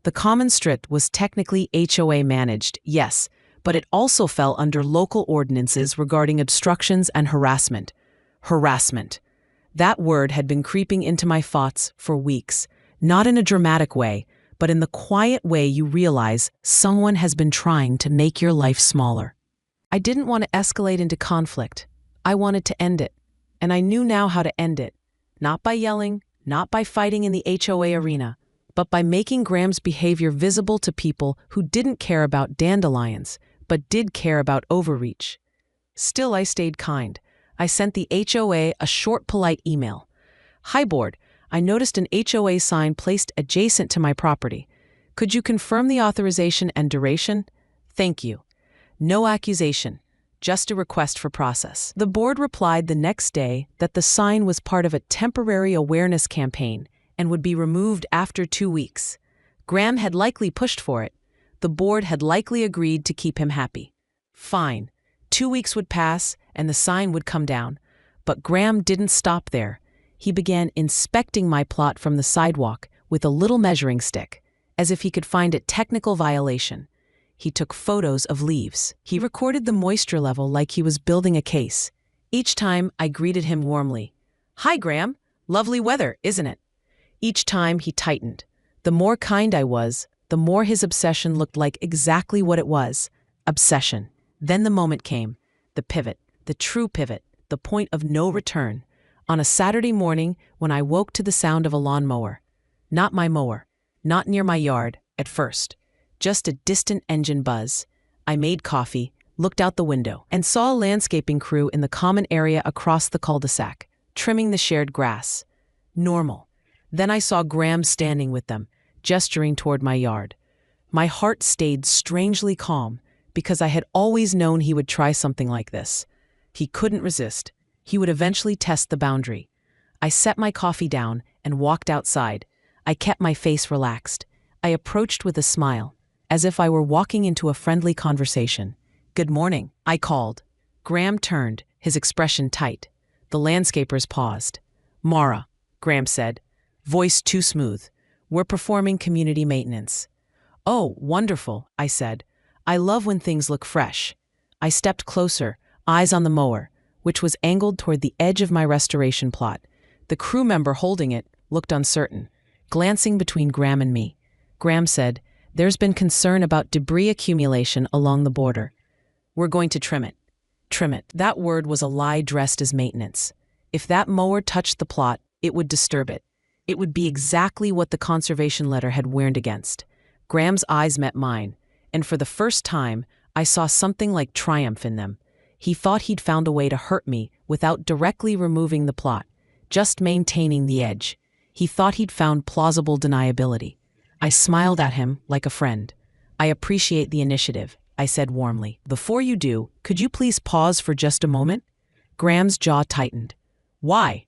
Speaker 1: The common strip was technically HOA managed, yes, but it also fell under local ordinances regarding obstructions and harassment. Harassment. That word had been creeping into my thoughts for weeks, not in a dramatic way, but in the quiet way you realize someone has been trying to make your life smaller. I didn't want to escalate into conflict. I wanted to end it. And I knew now how to end it. Not by yelling, not by fighting in the HOA arena, but by making Graham's behavior visible to people who didn't care about dandelions, but did care about overreach. Still, I stayed kind. I sent the HOA a short, polite email. "Hi, board. I noticed an HOA sign placed adjacent to my property. Could you confirm the authorization and duration? Thank you." No accusation, just a request for process. The board replied the next day that the sign was part of a temporary awareness campaign and would be removed after 2 weeks. Graham had likely pushed for it. The board had likely agreed to keep him happy. Fine. 2 weeks would pass and the sign would come down. But Graham didn't stop there. He began inspecting my plot from the sidewalk with a little measuring stick, as if he could find a technical violation. He took photos of leaves. He recorded the moisture level like he was building a case. Each time, I greeted him warmly. "Hi, Graham. Lovely weather, isn't it?" Each time, he tightened. The more kind I was, the more his obsession looked like exactly what it was. Obsession. Then the moment came. The pivot. The true pivot. The point of no return. On a Saturday morning, when I woke to the sound of a lawnmower. Not my mower. Not near my yard, at first. Just a distant engine buzz. I made coffee, looked out the window, and saw a landscaping crew in the common area across the cul-de-sac, trimming the shared grass. Normal. Then I saw Graham standing with them, gesturing toward my yard. My heart stayed strangely calm, because I had always known he would try something like this. He couldn't resist. He would eventually test the boundary. I set my coffee down and walked outside. I kept my face relaxed. I approached with a smile, as if I were walking into a friendly conversation. "Good morning," I called. Graham turned, his expression tight. The landscapers paused. "Mara," Graham said, voice too smooth. We're performing community maintenance. Oh, wonderful, I said. I love when things look fresh. I stepped closer, eyes on the mower, which was angled toward the edge of my restoration plot. The crew member holding it looked uncertain, glancing between Graham and me. Graham said, "There's been concern about debris accumulation along the border. We're going to trim it." Trim it. That word was a lie dressed as maintenance. If that mower touched the plot, it would disturb it. It would be exactly what the conservation letter had warned against. Graham's eyes met mine, and for the first time, I saw something like triumph in them. He thought he'd found a way to hurt me without directly removing the plot, just maintaining the edge. He thought he'd found plausible deniability. I smiled at him like a friend. "I appreciate the initiative," I said warmly. "Before you do, could you please pause for just a moment?" Graham's jaw tightened. "Why?"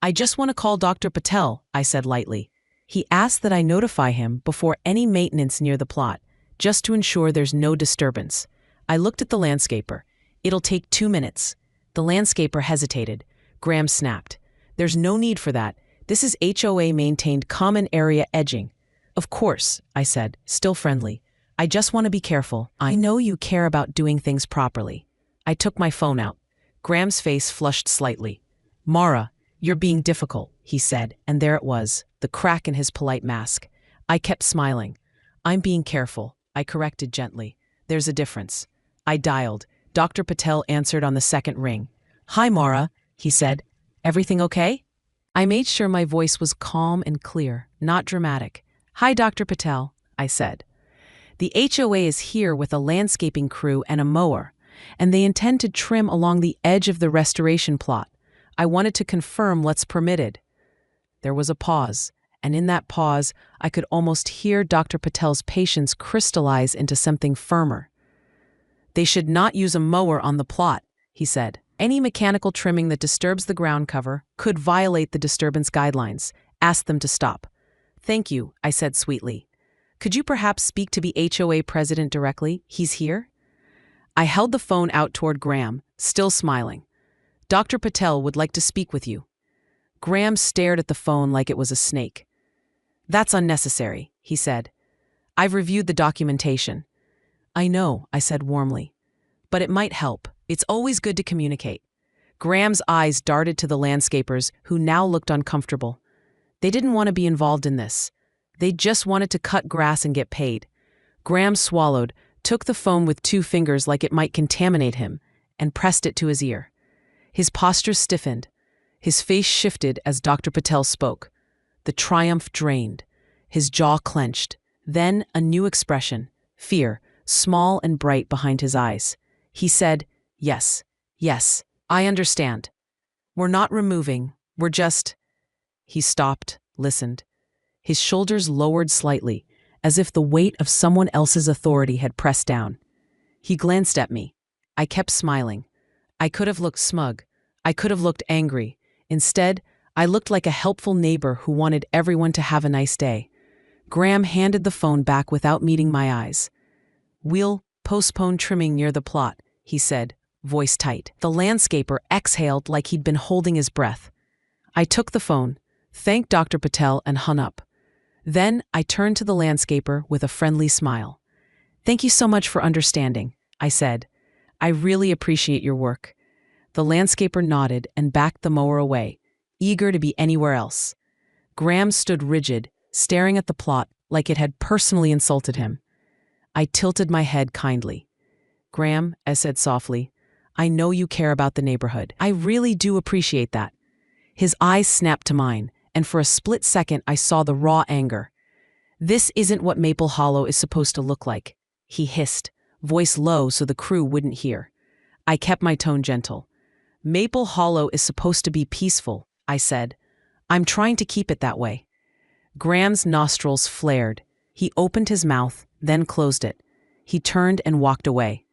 Speaker 1: "I just want to call Dr. Patel," I said lightly. He asked that I notify him before any maintenance near the plot, just to ensure there's no disturbance. I looked at the landscaper. "It'll take 2 minutes." The landscaper hesitated. Graham snapped. "There's no need for that. This is HOA-maintained common area edging." "Of course," I said, still friendly. "I just want to be careful. I know you care about doing things properly." I took my phone out. Graham's face flushed slightly. "Mara, you're being difficult," he said, and there it was, the crack in his polite mask. I kept smiling. "I'm being careful," I corrected gently. "There's a difference." I dialed. Dr. Patel answered on the second ring. "Hi, Mara," he said. "Everything okay?" I made sure my voice was calm and clear, not dramatic. "Hi, Dr. Patel," I said. "The HOA is here with a landscaping crew and a mower, and they intend to trim along the edge of the restoration plot. I wanted to confirm what's permitted." There was a pause, and in that pause, I could almost hear Dr. Patel's patience crystallize into something firmer. "They should not use a mower on the plot," he said. "Any mechanical trimming that disturbs the ground cover could violate the disturbance guidelines. Ask them to stop." "Thank you," I said sweetly. "Could you perhaps speak to the HOA president directly? He's here?" I held the phone out toward Graham, still smiling. "Dr. Patel would like to speak with you." Graham stared at the phone like it was a snake. "That's unnecessary," he said. "I've reviewed the documentation." "I know," I said warmly. "But it might help. It's always good to communicate." Graham's eyes darted to the landscapers, who now looked uncomfortable. They didn't want to be involved in this. They just wanted to cut grass and get paid. Graham swallowed, took the phone with 2 fingers like it might contaminate him, and pressed it to his ear. His posture stiffened. His face shifted as Dr. Patel spoke. The triumph drained. His jaw clenched. Then a new expression, fear, small and bright behind his eyes. He said, "Yes, yes, I understand. We're not removing, we're just—" He stopped, listened. His shoulders lowered slightly, as if the weight of someone else's authority had pressed down. He glanced at me. I kept smiling. I could have looked smug. I could have looked angry. Instead, I looked like a helpful neighbor who wanted everyone to have a nice day. Graham handed the phone back without meeting my eyes. "We'll postpone trimming near the plot," he said, voice tight. The landscaper exhaled like he'd been holding his breath. I took the phone, thanked Dr. Patel, and hung up. Then I turned to the landscaper with a friendly smile. "Thank you so much for understanding," I said. "I really appreciate your work." The landscaper nodded and backed the mower away, eager to be anywhere else. Graham stood rigid, staring at the plot like it had personally insulted him. I tilted my head kindly. "Graham," I said softly, "I know you care about the neighborhood. I really do appreciate that." His eyes snapped to mine, and for a split second I saw the raw anger. "This isn't what Maple Hollow is supposed to look like," he hissed, voice low so the crew wouldn't hear. I kept my tone gentle. "Maple Hollow is supposed to be peaceful," I said. "I'm trying to keep it that way." Graham's nostrils flared. He opened his mouth, then closed it. He turned and walked away.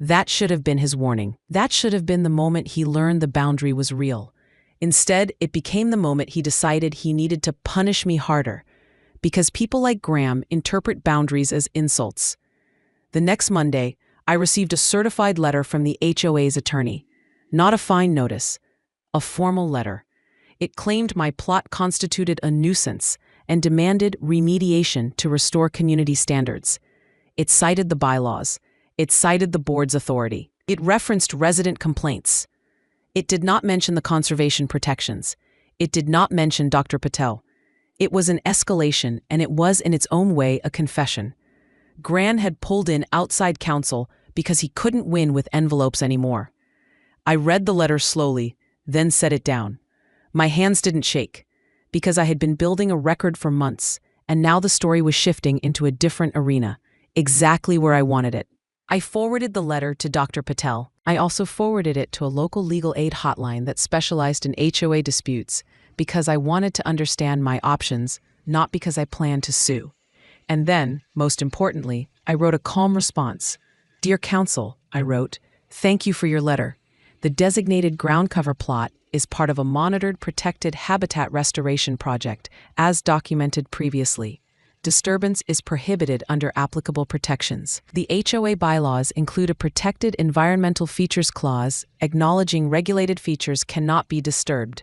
Speaker 1: That should have been his warning. That should have been the moment he learned the boundary was real. Instead, it became the moment he decided he needed to punish me harder, because people like Graham interpret boundaries as insults. The next Monday, I received a certified letter from the HOA's attorney. Not a fine notice, a formal letter. It claimed my plot constituted a nuisance and demanded remediation to restore community standards. It cited the bylaws. It cited the board's authority. It referenced resident complaints. It did not mention the conservation protections. It did not mention Dr. Patel. It was an escalation, and it was in its own way a confession. Gran had pulled in outside counsel because he couldn't win with envelopes anymore. I read the letter slowly, then set it down. My hands didn't shake, because I had been building a record for months, and now the story was shifting into a different arena, exactly where I wanted it. I forwarded the letter to Dr. Patel. I also forwarded it to a local legal aid hotline that specialized in HOA disputes because I wanted to understand my options, not because I planned to sue. And then, most importantly, I wrote a calm response. "Dear Counsel," I wrote, "thank you for your letter. The designated ground cover plot is part of a monitored protected habitat restoration project, as documented previously. Disturbance is prohibited under applicable protections. The HOA bylaws include a protected environmental features clause acknowledging regulated features cannot be disturbed.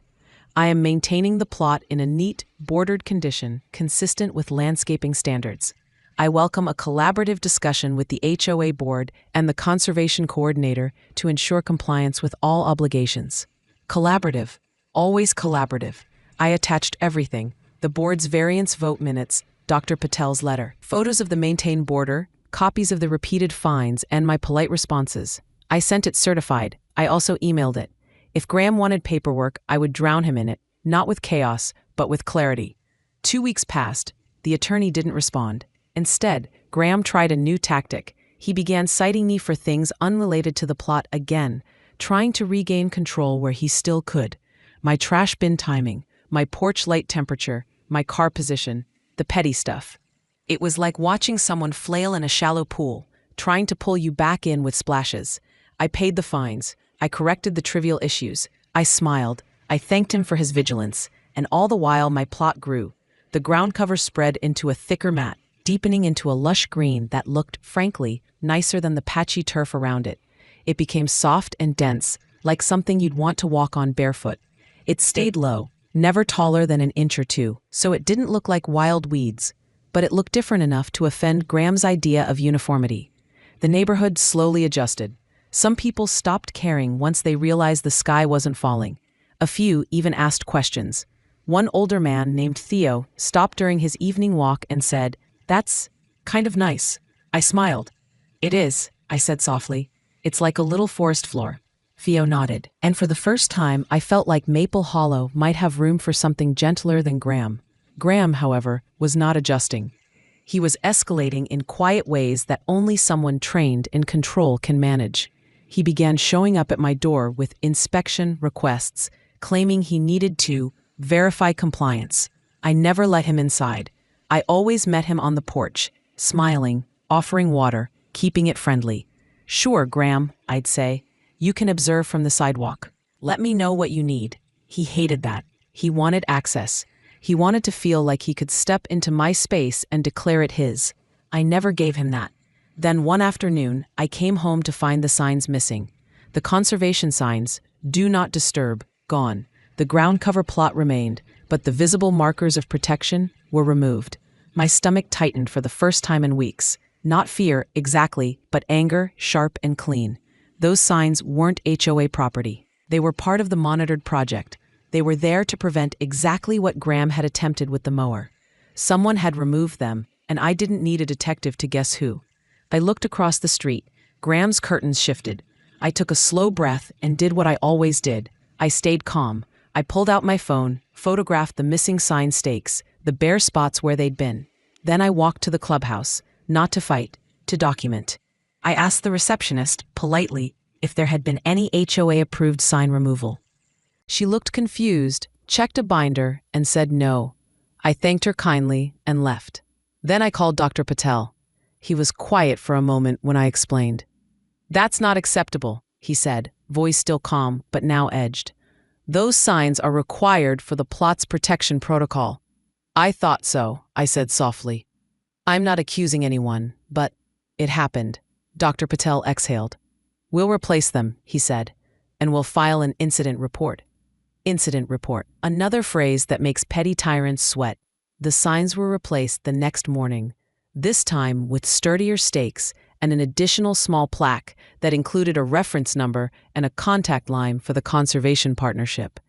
Speaker 1: I am maintaining the plot in a neat, bordered condition consistent with landscaping standards. I welcome a collaborative discussion with the HOA board and the conservation coordinator to ensure compliance with all obligations." Collaborative. Always collaborative. I attached everything: the board's variance vote minutes, Dr. Patel's letter, photos of the maintained border, copies of the repeated fines, and my polite responses. I sent it certified. I also emailed it. If Graham wanted paperwork, I would drown him in it, not with chaos, but with clarity. 2 weeks passed. The attorney didn't respond. Instead, Graham tried a new tactic. He began citing me for things unrelated to the plot again, trying to regain control where he still could. My trash bin timing, my porch light temperature, my car position, the petty stuff. It was like watching someone flail in a shallow pool, trying to pull you back in with splashes. I paid the fines. I corrected the trivial issues. I smiled. I thanked him for his vigilance. And all the while my plot grew. The ground cover spread into a thicker mat, deepening into a lush green that looked, frankly, nicer than the patchy turf around it. It became soft and dense, like something you'd want to walk on barefoot. It stayed low, never taller than an inch or two, so it didn't look like wild weeds. But it looked different enough to offend Graham's idea of uniformity. The neighborhood slowly adjusted. Some people stopped caring once they realized the sky wasn't falling. A few even asked questions. One older man named Theo stopped during his evening walk and said, "That's kind of nice." I smiled. "It is," I said softly. "It's like a little forest floor." Theo nodded, and for the first time I felt like Maple Hollow might have room for something gentler than Graham. Graham, however, was not adjusting. He was escalating in quiet ways that only someone trained in control can manage. He began showing up at my door with inspection requests, claiming he needed to verify compliance. I never let him inside. I always met him on the porch, smiling, offering water, keeping it friendly. "Sure, Graham," I'd say. "You can observe from the sidewalk. Let me know what you need." He hated that. He wanted access. He wanted to feel like he could step into my space and declare it his. I never gave him that. Then one afternoon, I came home to find the signs missing. The conservation signs, "Do Not Disturb," gone. The ground cover plot remained, but the visible markers of protection were removed. My stomach tightened for the first time in weeks. Not fear, exactly, but anger, sharp and clean. Those signs weren't HOA property. They were part of the monitored project. They were there to prevent exactly what Graham had attempted with the mower. Someone had removed them, and I didn't need a detective to guess who. I looked across the street. Graham's curtains shifted. I took a slow breath and did what I always did. I stayed calm. I pulled out my phone, photographed the missing sign stakes, the bare spots where they'd been. Then I walked to the clubhouse, not to fight, to document. I asked the receptionist, politely, if there had been any HOA-approved sign removal. She looked confused, checked a binder, and said no. I thanked her kindly and left. Then I called Dr. Patel. He was quiet for a moment when I explained. "That's not acceptable," he said, voice still calm, but now edged. "Those signs are required for the plot's protection protocol." "I thought so," I said softly. "I'm not accusing anyone, but it happened." Dr. Patel exhaled. "We'll replace them," he said, "and we'll file an incident report." Incident report. Another phrase that makes petty tyrants sweat. The signs were replaced the next morning, this time with sturdier stakes and an additional small plaque that included a reference number and a contact line for the conservation partnership.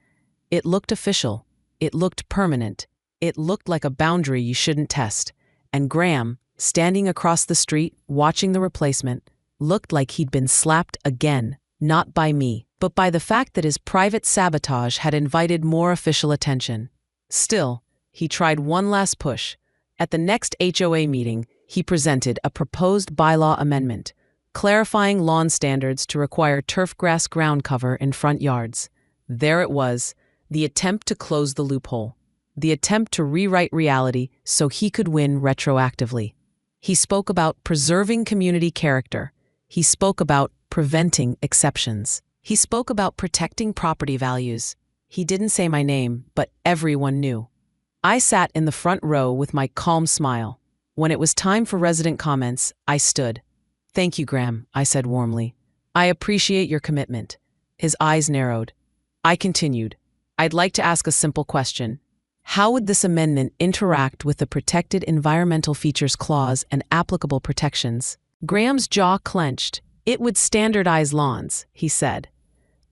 Speaker 1: It looked official. It looked permanent. It looked like a boundary you shouldn't test. And Graham, standing across the street, watching the replacement, looked like he'd been slapped again, not by me, but by the fact that his private sabotage had invited more official attention. Still, he tried one last push. At the next HOA meeting, he presented a proposed bylaw amendment, clarifying lawn standards to require turfgrass ground cover in front yards. There it was, the attempt to close the loophole, the attempt to rewrite reality so he could win retroactively. He spoke about preserving community character. He spoke about preventing exceptions. He spoke about protecting property values. He didn't say my name, but everyone knew. I sat in the front row with my calm smile. When it was time for resident comments, I stood. "Thank you, Graham," I said warmly. "I appreciate your commitment." His eyes narrowed. I continued. "I'd like to ask a simple question. How would this amendment interact with the Protected Environmental Features Clause and applicable protections?" Graham's jaw clenched. "It would standardize lawns," he said.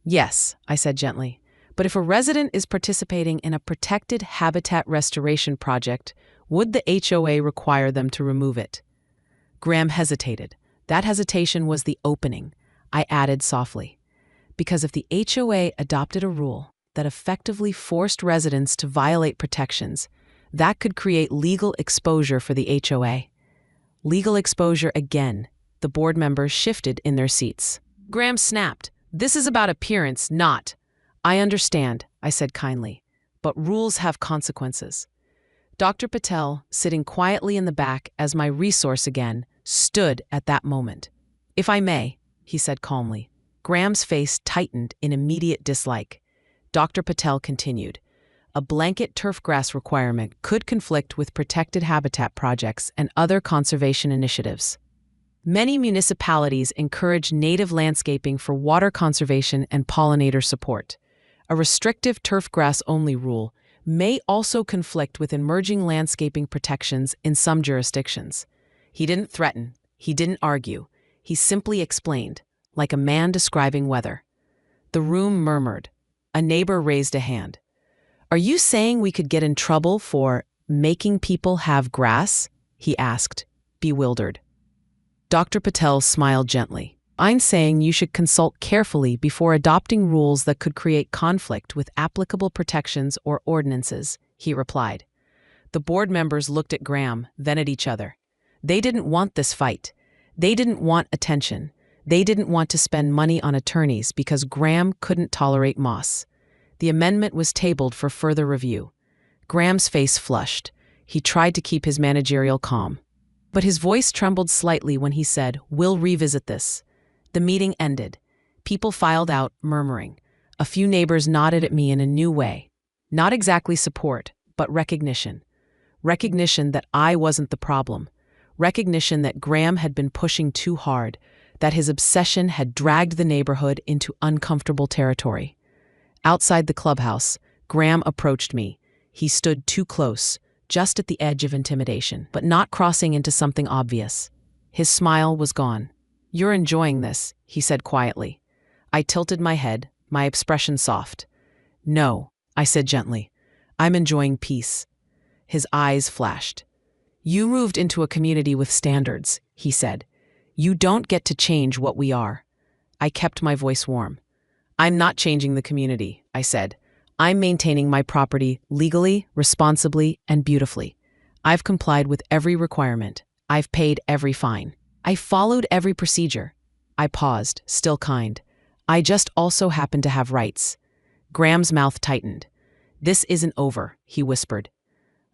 Speaker 1: "Yes," I said gently. "But if a resident is participating in a protected habitat restoration project, would the HOA require them to remove it?" Graham hesitated. That hesitation was the opening. I added softly, "Because if the HOA adopted a rule that effectively forced residents to violate protections, that could create legal exposure for the HOA." Legal exposure again. The board members shifted in their seats. Graham snapped. "This is about appearance, not—" "I understand," I said kindly, "but rules have consequences." Dr. Patel, sitting quietly in the back as my resource again, stood at that moment. "If I may," he said calmly. Graham's face tightened in immediate dislike. Dr. Patel continued. "A blanket turfgrass requirement could conflict with protected habitat projects and other conservation initiatives. Many municipalities encourage native landscaping for water conservation and pollinator support. A restrictive turfgrass-only rule may also conflict with emerging landscaping protections in some jurisdictions." He didn't threaten. He didn't argue. He simply explained, like a man describing weather. The room murmured. A neighbor raised a hand. "Are you saying we could get in trouble for making people have grass?" he asked, bewildered. Dr. Patel smiled gently. "I'm saying you should consult carefully before adopting rules that could create conflict with applicable protections or ordinances," he replied. The board members looked at Graham, then at each other. They didn't want this fight. They didn't want attention. They didn't want to spend money on attorneys because Graham couldn't tolerate moss. The amendment was tabled for further review. Graham's face flushed. He tried to keep his managerial calm. But his voice trembled slightly when he said, "We'll revisit this." The meeting ended. People filed out, murmuring. A few neighbors nodded at me in a new way. Not exactly support, but recognition. Recognition that I wasn't the problem. Recognition that Graham had been pushing too hard, that his obsession had dragged the neighborhood into uncomfortable territory. Outside the clubhouse, Graham approached me. He stood too close, just at the edge of intimidation, but not crossing into something obvious. His smile was gone. "You're enjoying this," he said quietly. I tilted my head, my expression soft. "No," I said gently. "I'm enjoying peace." His eyes flashed. "You moved into a community with standards," he said. "You don't get to change what we are." I kept my voice warm. "I'm not changing the community," I said. "I'm maintaining my property legally, responsibly, and beautifully. I've complied with every requirement. I've paid every fine. I followed every procedure." I paused, still kind. "I just also happen to have rights." Graham's mouth tightened. "This isn't over," he whispered.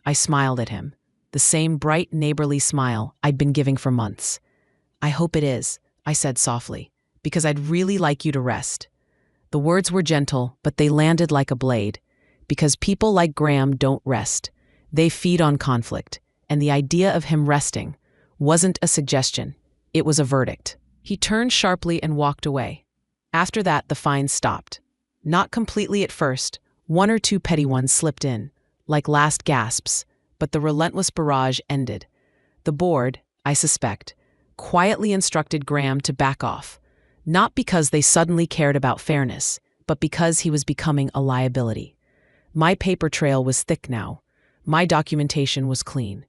Speaker 1: I smiled at him, the same bright neighborly smile I'd been giving for months. "I hope it is," I said softly, "because I'd really like you to rest." The words were gentle, but they landed like a blade. Because people like Graham don't rest. They feed on conflict, and the idea of him resting wasn't a suggestion. It was a verdict. He turned sharply and walked away. After that, the fines stopped. Not completely at first. One or two petty ones slipped in, like last gasps, but the relentless barrage ended. The board, I suspect, quietly instructed Graham to back off, not because they suddenly cared about fairness, but because he was becoming a liability. My paper trail was thick now. My documentation was clean.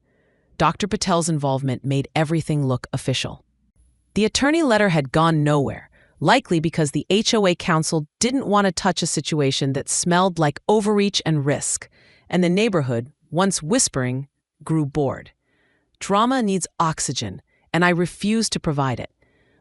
Speaker 1: Dr. Patel's involvement made everything look official. The attorney letter had gone nowhere, likely because the HOA council didn't want to touch a situation that smelled like overreach and risk, and the neighborhood, once whispering, grew bored. Drama needs oxygen, and I refused to provide it.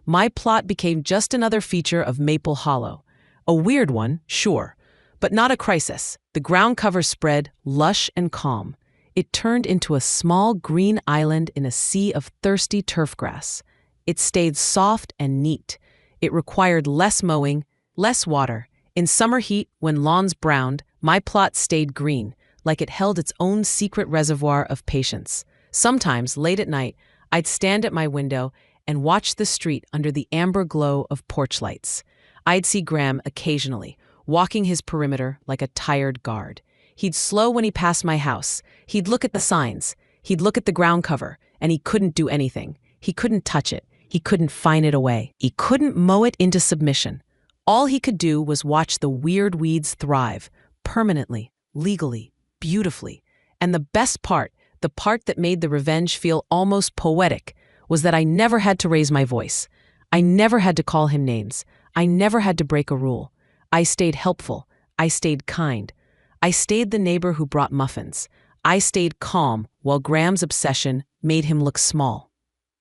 Speaker 1: My plot became just another feature of Maple Hollow. A weird one, sure, but not a crisis. The ground cover spread, lush and calm. It turned into a small green island in a sea of thirsty turf grass. It stayed soft and neat. It required less mowing, less water. In summer heat, when lawns browned, my plot stayed green, like it held its own secret reservoir of patience. Sometimes, late at night, I'd stand at my window and watch the street under the amber glow of porch lights. I'd see Graham occasionally, walking his perimeter like a tired guard. He'd slow when he passed my house. He'd look at the signs. He'd look at the ground cover, and he couldn't do anything. He couldn't touch it. He couldn't fine it away. He couldn't mow it into submission. All he could do was watch the weird weeds thrive, permanently, legally, beautifully. And the best part, the part that made the revenge feel almost poetic, was that I never had to raise my voice. I never had to call him names. I never had to break a rule. I stayed helpful. I stayed kind. I stayed the neighbor who brought muffins. I stayed calm while Graham's obsession made him look small.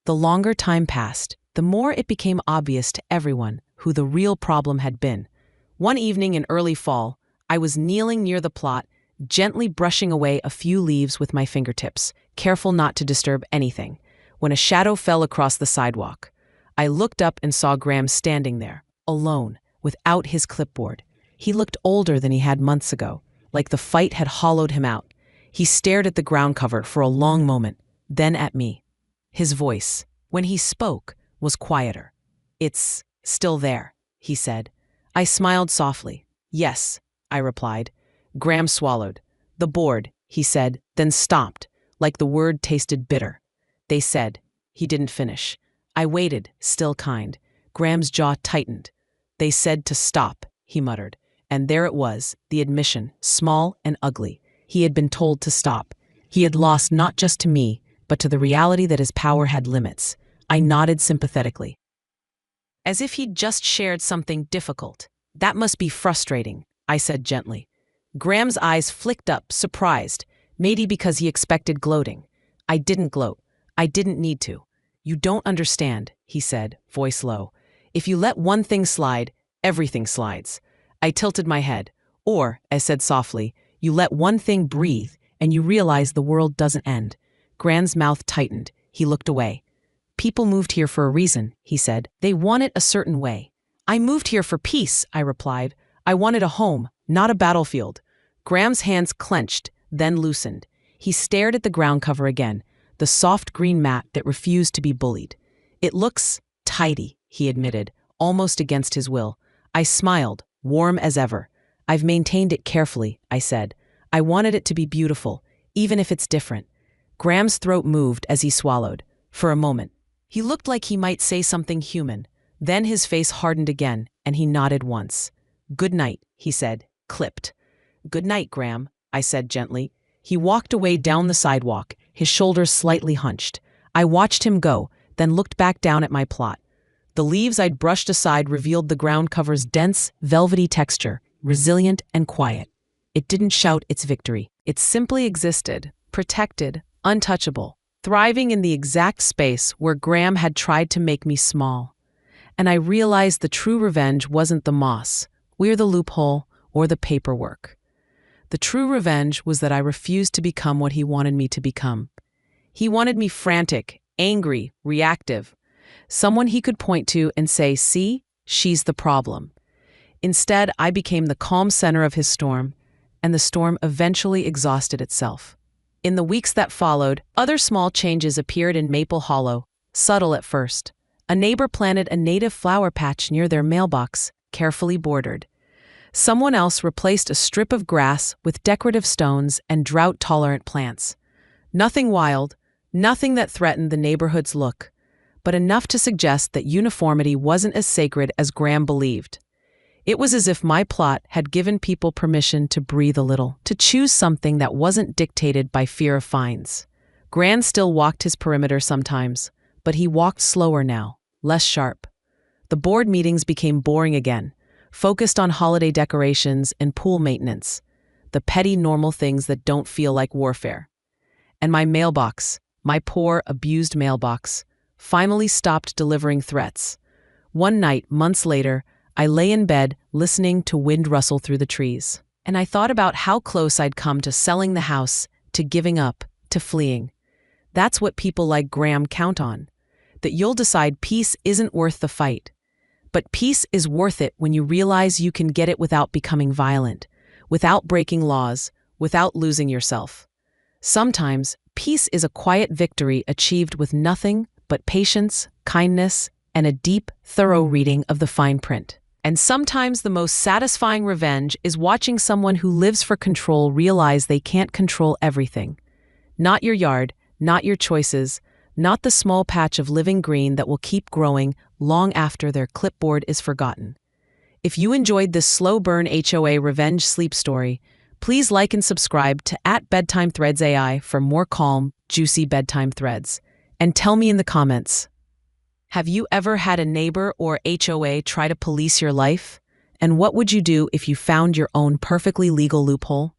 Speaker 1: The longer time passed, the more it became obvious to everyone who the real problem had been. One evening in early fall, I was kneeling near the plot, gently brushing away a few leaves with my fingertips, careful not to disturb anything, when a shadow fell across the sidewalk. I looked up and saw Graham standing there, alone, without his clipboard. He looked older than he had months ago, like the fight had hollowed him out. He stared at the ground cover for a long moment, then at me. His voice, when he spoke, was quieter. "It's still there," he said. I smiled softly. "Yes," I replied. Graham swallowed. "The board," he said, then stopped, like the word tasted bitter. "They said." He didn't finish. I waited, still kind. Graham's jaw tightened. "They said to stop," he muttered. And there it was, the admission, small and ugly. He had been told to stop. He had lost not just to me, but to the reality that his power had limits. I nodded sympathetically. As if he'd just shared something difficult. "That must be frustrating," I said gently. Graham's eyes flicked up, surprised, maybe because he expected gloating. I didn't gloat. I didn't need to. "You don't understand," he said, voice low. "If you let one thing slide, everything slides." I tilted my head. "Or," I said softly, "you let one thing breathe, and you realize the world doesn't end." Graham's mouth tightened. He looked away. "People moved here for a reason," he said. "They want it a certain way." "I moved here for peace," I replied. "I wanted a home, not a battlefield." Graham's hands clenched, then loosened. He stared at the ground cover again, the soft green mat that refused to be bullied. "It looks tidy," he admitted, almost against his will. I smiled, warm as ever. "I've maintained it carefully," I said. "I wanted it to be beautiful, even if it's different." Graham's throat moved as he swallowed. For a moment, he looked like he might say something human. Then his face hardened again, and he nodded once. "Good night," he said, clipped. "Good night, Graham," I said gently. He walked away down the sidewalk, his shoulders slightly hunched. I watched him go, then looked back down at my plot. The leaves I'd brushed aside revealed the ground cover's dense, velvety texture, resilient and quiet. It didn't shout its victory. It simply existed, protected, untouchable, thriving in the exact space where Graham had tried to make me small. And I realized the true revenge wasn't the moss, or the loophole, or the paperwork. The true revenge was that I refused to become what he wanted me to become. He wanted me frantic, angry, reactive, someone he could point to and say, "See, she's the problem." Instead, I became the calm center of his storm, and the storm eventually exhausted itself. In the weeks that followed, other small changes appeared in Maple Hollow, subtle at first. A neighbor planted a native flower patch near their mailbox, carefully bordered. Someone else replaced a strip of grass with decorative stones and drought-tolerant plants. Nothing wild, nothing that threatened the neighborhood's look, but enough to suggest that uniformity wasn't as sacred as Graham believed. It was as if my plot had given people permission to breathe a little, to choose something that wasn't dictated by fear of fines. Graham still walked his perimeter sometimes, but he walked slower now, less sharp. The board meetings became boring again, focused on holiday decorations and pool maintenance, the petty normal things that don't feel like warfare. And my mailbox, my poor, abused mailbox, finally stopped delivering threats. One night, months later, I lay in bed listening to wind rustle through the trees, and I thought about how close I'd come to selling the house, to giving up, to fleeing. That's what people like Graham count on, that you'll decide peace isn't worth the fight. But peace is worth it when you realize you can get it without becoming violent, without breaking laws, without losing yourself. Sometimes, peace is a quiet victory achieved with nothing but patience, kindness, and a deep, thorough reading of the fine print. And sometimes the most satisfying revenge is watching someone who lives for control realize they can't control everything. Not your yard, not your choices, not the small patch of living green that will keep growing long after their clipboard is forgotten. If you enjoyed this slow burn HOA revenge sleep story, please like and subscribe to @Bedtime Threads AI for more calm, juicy bedtime threads. And tell me in the comments, have you ever had a neighbor or HOA try to police your life? And what would you do if you found your own perfectly legal loophole?